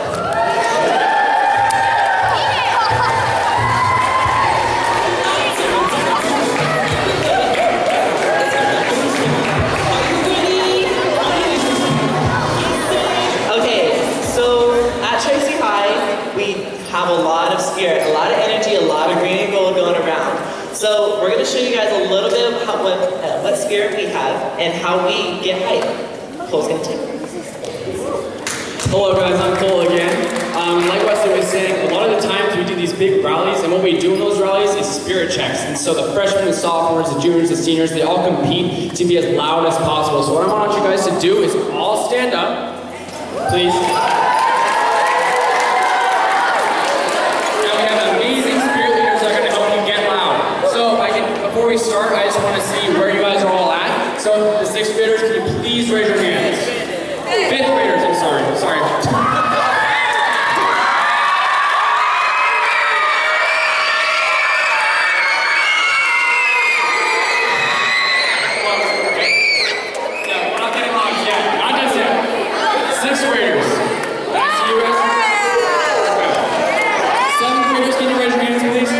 Have a lot of spirit, a lot of energy, a lot of green and gold going around. So we're going to show you guys a little bit of what spirit we have and how we get hyped. Cole's going to take it. Hello guys, I'm Cole again. Like Weslee was saying, a lot of the times we do these big rallies, and what we do in those rallies is spirit checks. And so the freshmen, the sophomores, the juniors, the seniors, they all compete to be as loud as possible. So what I want you guys to do is all stand up, please. Before we start, I just want to see where you guys are all at. So, the 6th graders, can you please raise your hands? 5th graders, I'm sorry. Yeah, we're not getting loud yet. Not just yet. 6th graders. Can I see you guys? 7th graders, can you raise your hands, please?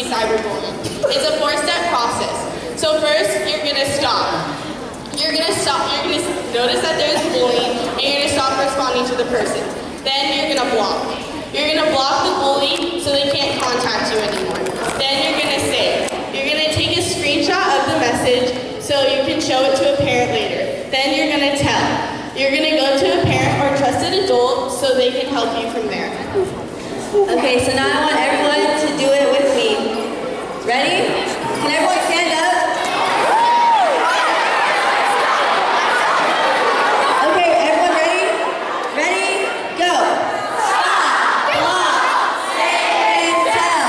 cyberbullying. It's a 4-step process. So first, you're gonna stop. You're gonna notice that there's bullying, and you're gonna stop responding to the person. Then you're gonna block. You're gonna block the bully so they can't contact you anymore. Then you're gonna save. You're gonna take a screenshot of the message so you can show it to a parent later. Then you're gonna tell. You're gonna go to a parent or trusted adult so they can help you from there. Okay, so now I want everyone to do it with me. Ready? Can everyone stand up? Okay, everyone ready? Ready? Go. Stop, block, save, and tell.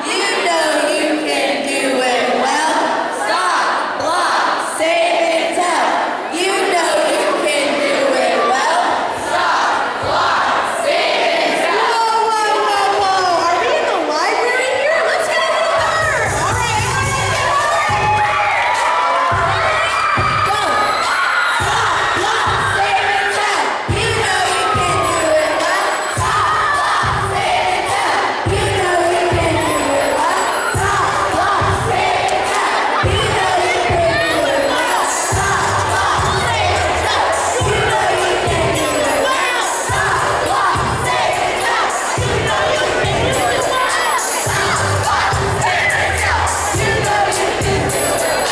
You know you can do it well. Stop, block, save, and tell. You know you can do it well. Stop, block, save, and tell. Whoa. Are we in the library here? Let's get a little louder. All right, everyone get louder. Go. Stop, block, save, and tell. You know you can do it well. Stop, block, save, and tell. You know you can do it well. Stop, block, save, and tell. You know you can do it well. Stop, block, save, and tell. You know you can do it well. Stop, block, save, and tell. You know you can do it well. Stop, block, save, and tell. You know you can do it well. Stop, block, save, and tell. You know you can do it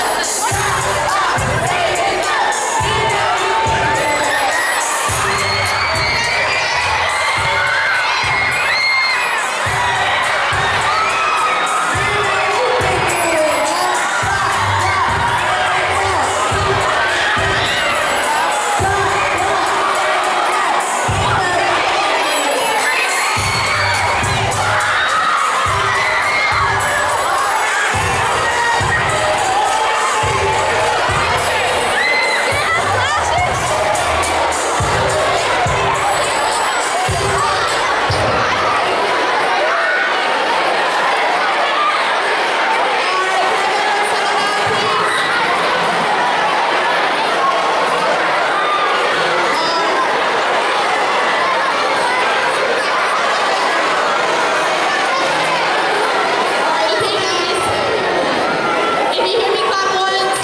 If you hear me clap once,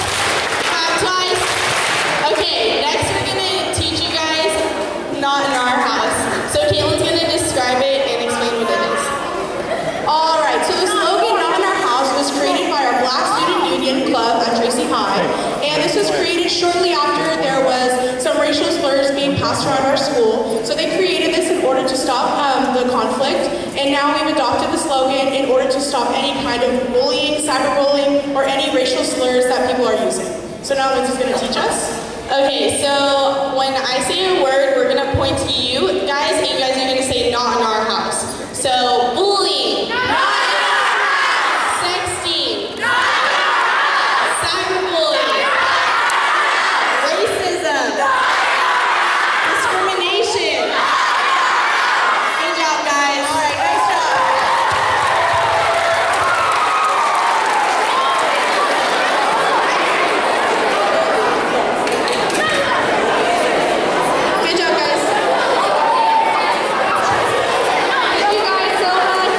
clap twice. Okay, next we're gonna teach you guys not in our house. So Caitlin's gonna describe it and explain what it is. All right, so the slogan "Not in our house" was created by our Black Student Union Club at Tracy High, and this was created shortly after there was some racial slurs being passed around our school. So they created this in order to stop the conflict, and now we've adopted the slogan in order to stop any kind of bullying, cyberbullying, or any racial slurs that people are using. So now Lindsay's gonna teach us. Okay, so when I say a word, we're gonna point to you guys, and you guys are gonna say "not in our house." So bullying, sexting, cyberbullying, racism, discrimination. Good job, guys. All right, nice job. Good job, guys. Thank you guys so much.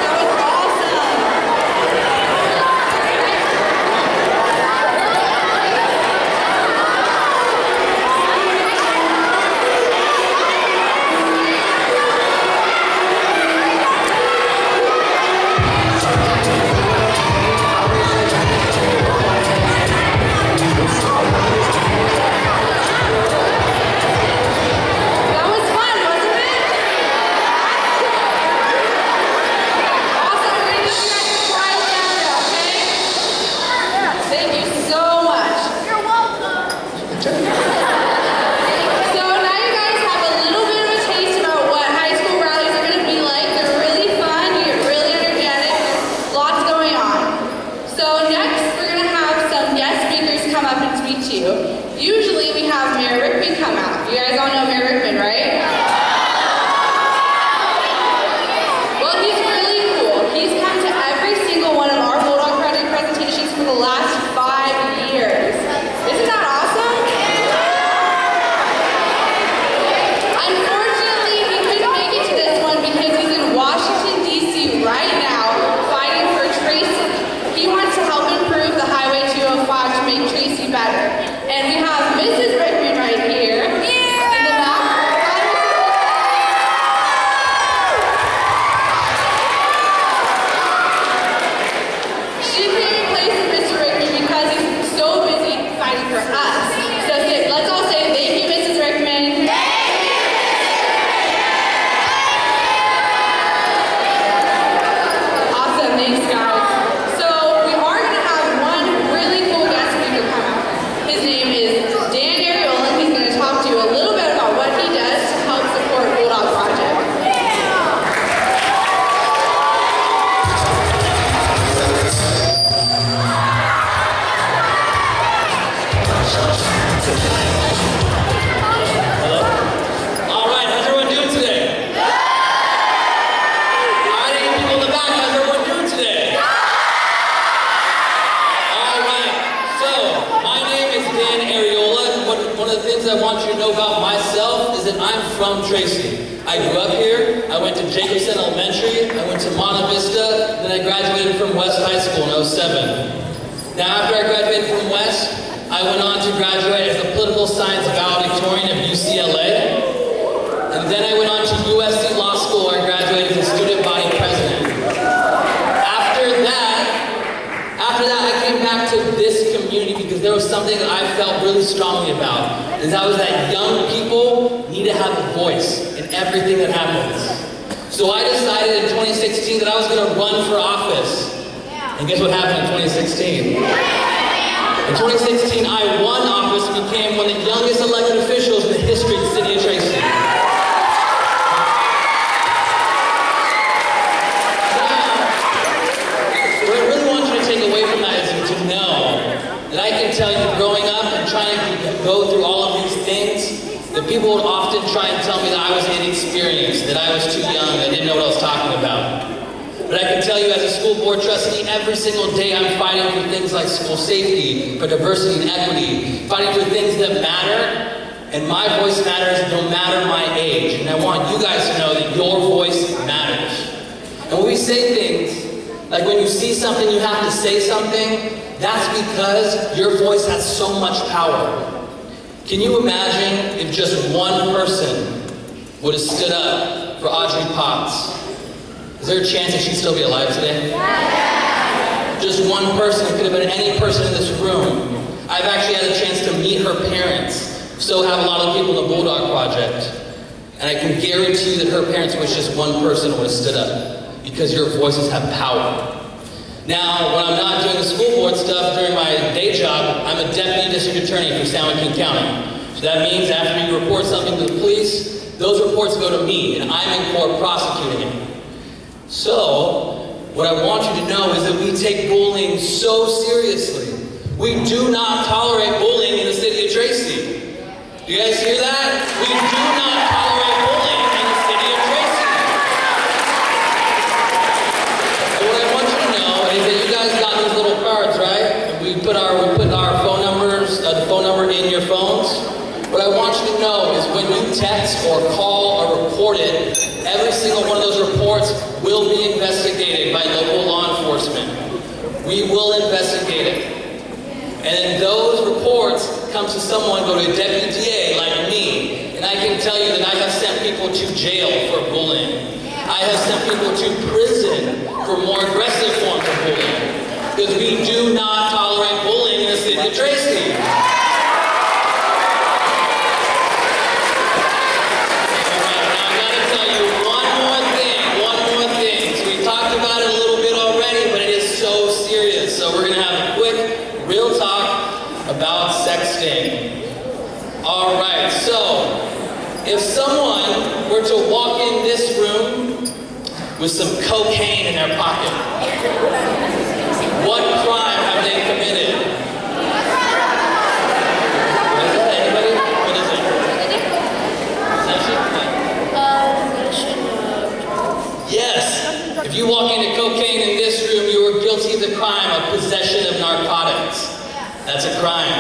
know about myself is that I'm from Tracy. I grew up here, I went to Jacobson Elementary, I went to Monte Vista, then I graduated from West High School in 07. Now after I graduated from West, I went on to graduate as a political science valedictorian of UCLA. And then I went on to USC Law School where I graduated as a student body president. After that, I came back to this community because there was something that I felt really strongly about. And that was that young people need to have a voice in everything that happens. So I decided in 2016 that I was going to run for office. And guess what happened in 2016? In 2016, I won office and became one of the youngest elected officials in the history of the city of Tracy. I can tell you, growing up and trying to go through all of these things, that people would often try and tell me that I was inexperienced, that I was too young, I didn't know what I was talking about. But I can tell you, as a school board trustee, every single day I'm fighting for things like school safety, for diversity and equity, fighting for things that matter, and my voice matters no matter my age. And I want you guys to know that your voice matters. And when we say things, like when you see something, you have to say something, that's because your voice has so much power. Can you imagine if just one person would have stood up for Audrey Potts? Is there a chance that she'd still be alive today? Just one person. It could have been any person in this room. I've actually had a chance to meet her parents. So have a lot of people in the Bulldog Project. And I can guarantee you that her parents wish just one person would have stood up because your voices have power. Now, when I'm not doing the school board stuff during my day job, I'm a deputy district attorney for San Joaquin County. So that means after you report something to the police, those reports go to me, and I'm in court prosecuting it. So, what I want you to know is that we take bullying so seriously. We do not tolerate bullying in the city of Tracy. Do you guys hear that? We do not tolerate bullying in the city of Tracy. And what I want you to know is that you guys got these little cards, right? And we put our phone numbers, the phone number in your phones. What I want you to know is when you text or call or report it, every single one of those reports will be investigated by local law enforcement. We will investigate it. And then those reports come to someone, go to a deputy DA like me, and I can tell you that I have sent people to jail for bullying. I have sent people to prison for more aggressive forms of bullying. Because we do not tolerate bullying in the city of Tracy. So we're going to have a quick, real talk about sexting. All right, so if someone were to walk in this room with some cocaine in their pocket, what crime have they committed? What is that? Anybody? What is it? Yes. If you walk into cocaine in this room, you are guilty of the crime of possession of narcotics. That's a crime.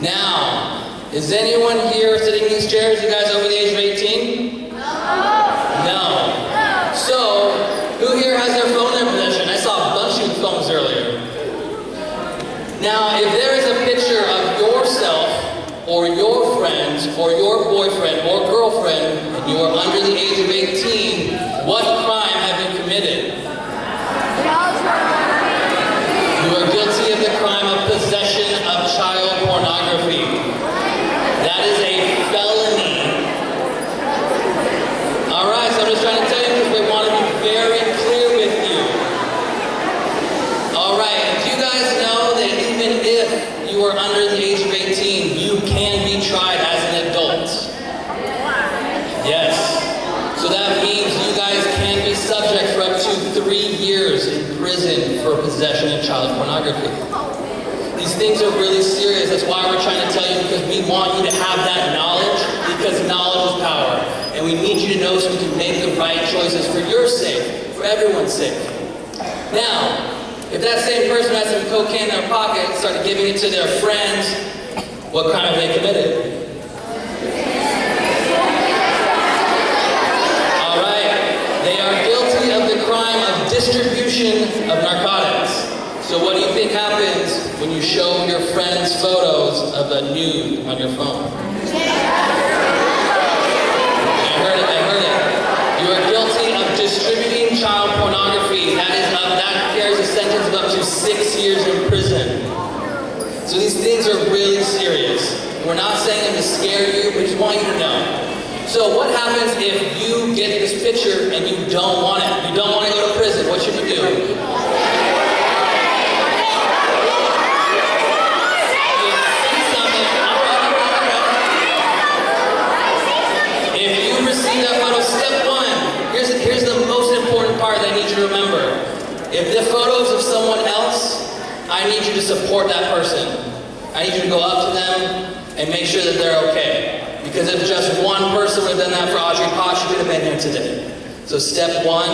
Now, is anyone here sitting in these chairs, you guys over the age of 18? No. So, who here has their phone in possession? I saw a bunch of phones earlier. Now, if there is a picture of yourself, or your friends, or your boyfriend, or girlfriend, and you are under the age of 18, what crime have you committed? You are guilty of the crime of possession of child pornography. That is a felony. Alright, so I'm just trying to tell you because we want to be very clear with you. Alright, do you guys know that even if you are under the age of 18, you can be tried as an adult? Yes. So that means you guys can be subject for up to 3 years in prison for possession of child pornography. These things are really serious. That's why we're trying to tell you, because we want you to have that knowledge, because knowledge is power. And we need you to know so we can make the right choices for your sake, for everyone's sake. Now, if that same person has some cocaine in their pocket and started giving it to their friends, what crime have they committed? distribution of narcotics. So what do you think happens when you show your friends photos of a nude on your phone? I heard it. You are guilty of distributing child pornography. That carries a sentence of up to 6 years in prison. So these things are really serious. We're not saying them to scare you, we just want you to know. So what happens if you get this picture and you don't want it? You don't want to go to prison. What should you do? If you receive that photo, step one, here's the most important part that I need you to remember. If the photos of someone else, I need you to support that person. I need you to go up to them and make sure that they're okay. Because if just one person would have done that for Audrey Potts, she could have been here today. So step one,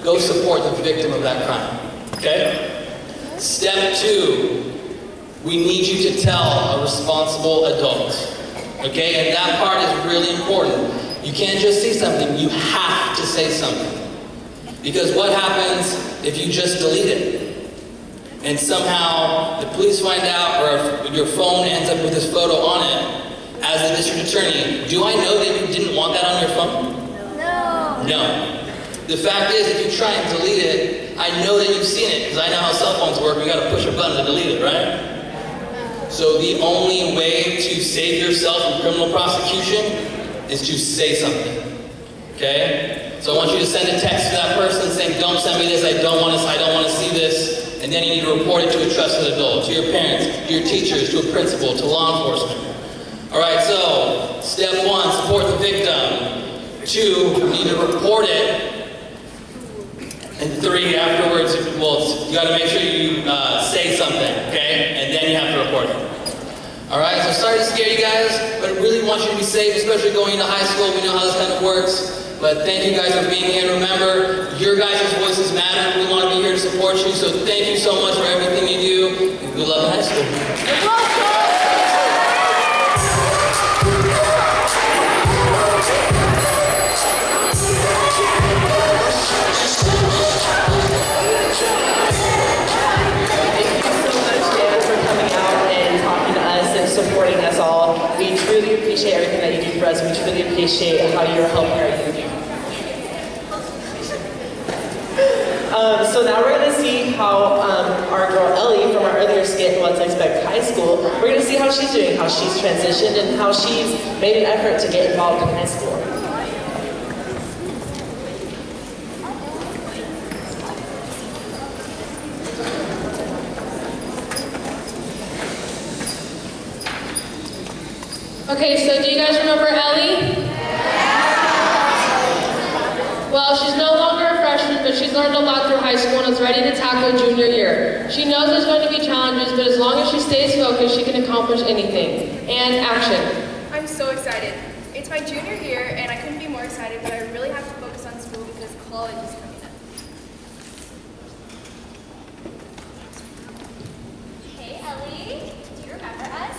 go support the victim of that crime. Okay? Step two, we need you to tell a responsible adult. Okay? And that part is really important. You can't just say something, you have to say something. Because what happens if you just delete it? And somehow the police find out, or if your phone ends up with this photo on it, as the district attorney, do I know that you didn't want that on your phone? No. The fact is, if you try and delete it, I know that you've seen it, because I know how cell phones work. You gotta push a button to delete it, right? So the only way to save yourself from criminal prosecution is to say something. Okay? So I want you to send a text to that person saying, don't send me this, I don't want to see this. And then you need to report it to a trusted adult, to your parents, to your teachers, to a principal, to law enforcement. All right, so step one, support the victim. 2, you need to report it. And 3, afterwards, well, you got to make sure you say something, okay? And then you have to report it. All right, so sorry to scare you guys, but I really want you to be safe, especially going into high school. We know how this kind of works. But thank you guys for being here. Remember, your guys' voices matter. We want to be here to support you. So thank you so much for everything you do. And good luck in high school. You're welcome. Supporting us all. We truly appreciate everything that you do for us. We truly appreciate how you're helping our youth. So now we're going to see how our girl Ellie from our earlier skit, What to Expect High School, we're going to see how she's doing, how she's transitioned, and how she's made an effort to get involved in high school. Okay, so do you guys remember Ellie? Well, she's no longer a freshman, but she's learned a lot through high school and is ready to tackle junior year. She knows there's going to be challenges, but as long as she stays focused, she can accomplish anything. And action. I'm so excited. It's my junior year, and I couldn't be more excited, but I really have to focus on school because college is coming up. Hey, Ellie, do you remember us?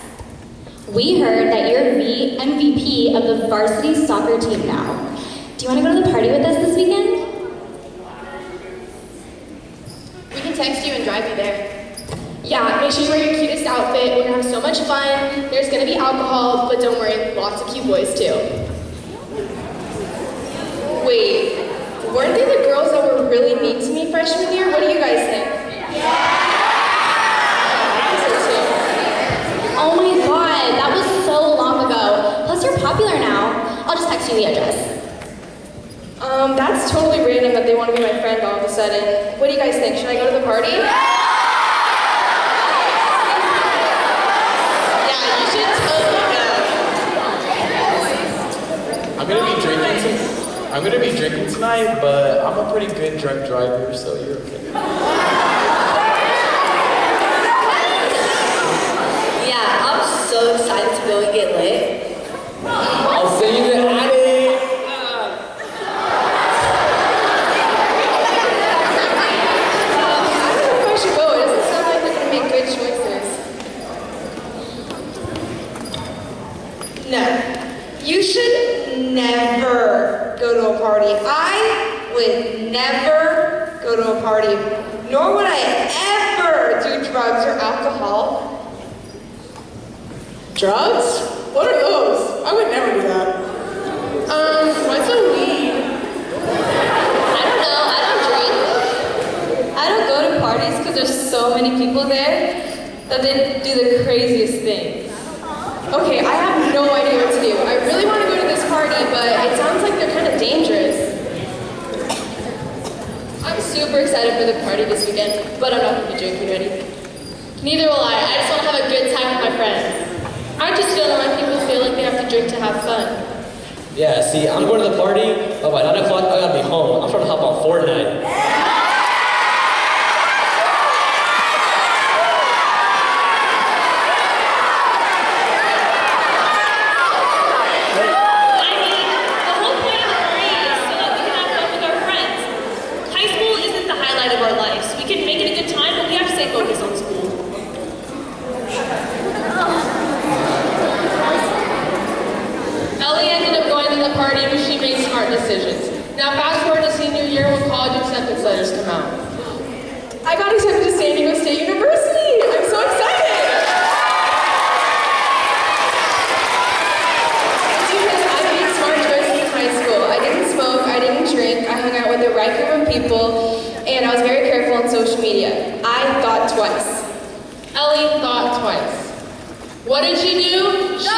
We heard that you're the MVP of the varsity soccer team now. Do you want to go to the party with us this weekend? We can text you and drive you there. Yeah, make sure you wear your cutest outfit. We're gonna have so much fun. There's gonna be alcohol, but don't worry, lots of cute boys too. Wait, weren't they the girls that were really mean to me freshman year? What do you guys think? Oh my god, that was so long ago. Plus you're popular now. I'll just text you the address. That's totally random that they want to be my friend all of a sudden. What do you guys think? Should I go to the party? Yeah, you should totally go. I'm gonna be drinking tonight, but I'm a pretty good drunk driver, so you're okay. Yeah, I'm so excited to go and get lit. I'll see you in attic. No, you should never go to a party. I would never go to a party. party, nor would I ever do drugs or alcohol. Drugs? What are those? I would never do that. What's a weed? I don't know, I don't drink. I don't go to parties because there's so many people there that they do the craziest things. Okay, I have no idea what to do. I really want to go to this party, but it sounds like they're kind of dangerous. I'm super excited for the party this weekend, but I'm not going to be drinking ready. Neither will I just want to have a good time with my friends. I just feel that when people feel like they have to drink to have fun. Yeah, see, I'm going to the party, but by 9 o'clock, I gotta be home. I'm trying to hop on Fortnite. The whole point of the party is so that we can have fun with our friends. High school isn't the highlight of our lives. We can make it a good time, but we have to stay focused on school. Ellie ended up going to the party, but she made smart decisions. Now fast forward to senior year when college acceptance letters come out. I got accepted to San Diego State University! I'm so excited! Because I made smart choices in high school. I didn't smoke, I didn't drink, I hung out with the right group of people, and I was very careful on social media. I thought twice. Ellie thought twice. What did she do? She...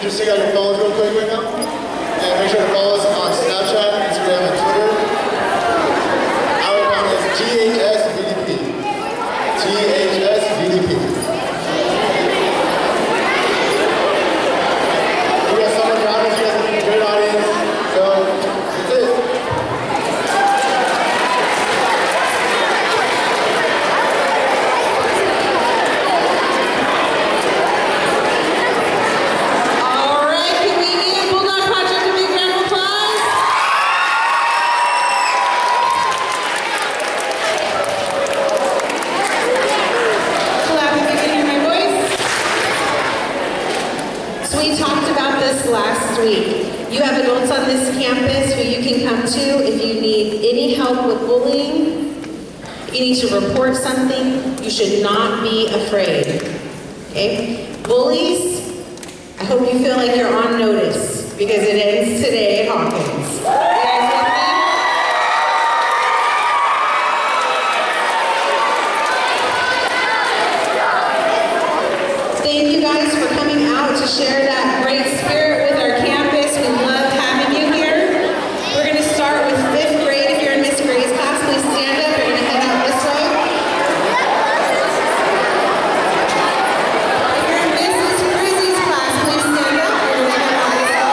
Just take out your phones real quick right now. And make sure to follow us on Snapchat, Instagram, and Twitter. Our account is THSBDP. THSBDP. We got so much having us. You guys have been a great audience. So, that's it. Last week. You have adults on this campus who you can come to if you need any help with bullying. If you need to report something, you should not be afraid. Okay? Bullies, I hope you feel like you're on notice because it ends today at Hawkins. You guys with me? Thank you guys for coming out to share that great spirit with our campus. We love having you here. We're going to start with 5th grade. If you're in Miss Gray's class, please stand up. We're going to head out this way. If you're in Mrs. Rizzy's class, please stand up. We're going to head out this way.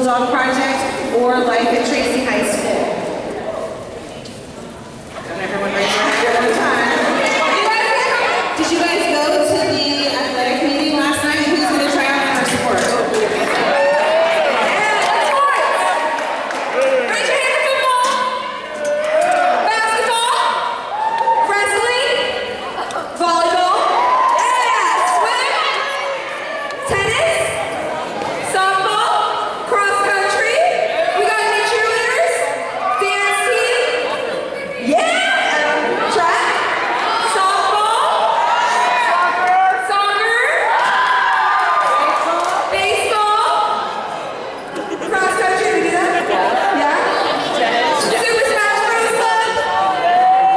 Bulldog Project or life at Tracy High School? Don't everyone raise their hand at one time. Did you guys go to the athletic meeting last night? Who's going to try out for sport? Raise your hand for football, basketball, wrestling, volleyball, swim, tennis, softball, cross country. We got any cheerleaders, dance team, track, softball, soccer, baseball, cross country. We do that? Yeah. Super Smash Bros. Club.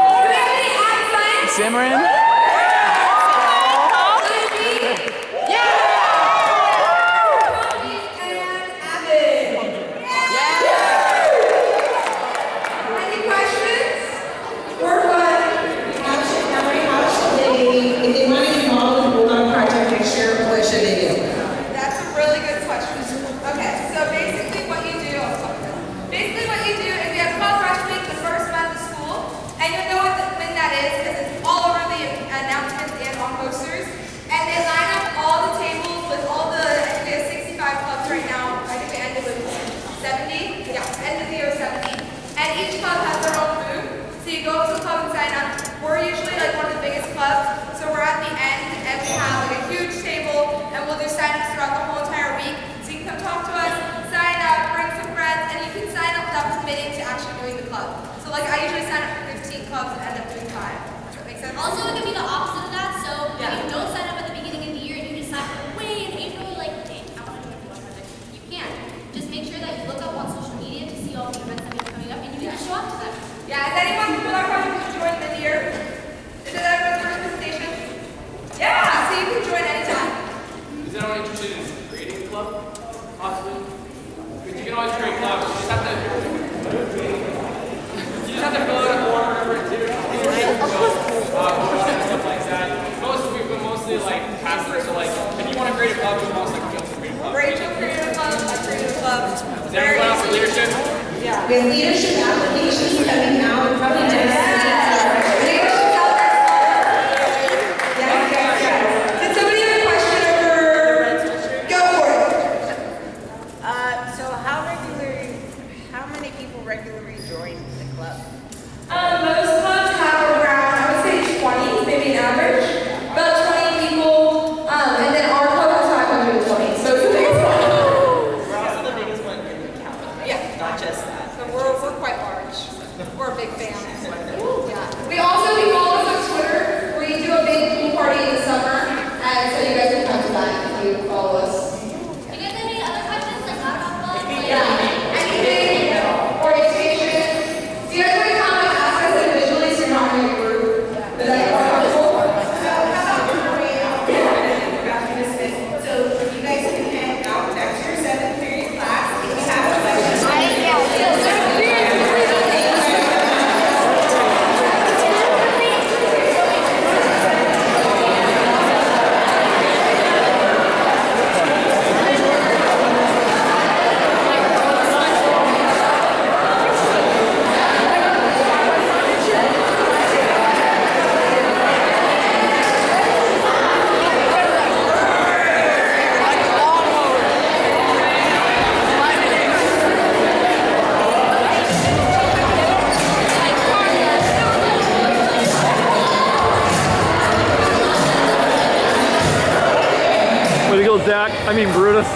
Do we have any accents? Simran? Any questions? Or what? If they want to get involved with the Bulldog Project next year, what should they do? That's a really good question. Okay, so basically what you do, is we have Club Rush Week the first month of school, and you'll know when that is because it's all over the announcements and on posters. And they line up all the tables with all the, I think we have 65 clubs right now. I think we ended with 70. Yeah, end of the year 70. And each club has their own booth. So you go to the club and sign up. We're usually like one of the biggest clubs, so we're at the end and we have like a huge table and we'll do sign-ups throughout the whole entire week. So you can come talk to us, sign up, bring some friends, and you can sign up without committing to actually doing the club. So like I usually sign up for 15 clubs and end up doing 5. Does that make sense? Also, it can be the opposite of that. So if you don't sign up at the beginning of the year and you decide, way in April, you're like, hey, I want to join the Bulldog Project. You can. Just make sure that you look up on social media to see all the events that are coming up and you can show up to them. Yeah, is anyone from Bulldog Project who's joined mid-year? Is it everyone's first presentation? Yeah, so you can join anytime. Is anyone interested in creating a club? Possibly? Because you can always create clubs. You just have to fill out a form or whatever it is. Stuff like that. We've been mostly like passive, so like if you want to create a club, you also like to create a club. Rachel created a club, I created a club. Is everyone else for leadership? Yeah. We have leadership applications coming out. We probably just Did somebody have a question or go for it? So how many people regularly join the club? Most clubs have around, I would say 20, maybe an average. About 20 people, and then our club has 520, so it's the biggest one. We're also the biggest one in the county. Yeah. Not just that. So we're quite large. We're a big fan. Yeah. We also follow us on Twitter, where you do a big pool party in the summer, and so you guys can come to that if you follow us. You guys have any other questions? Like, how about clubs? Yeah. Anything, orientation. Do you guys want to come and ask us individually so you're not in a group? Is that helpful? So you guys can hang out next year, 7th period class. If you have a question, Zach, I mean Brutus.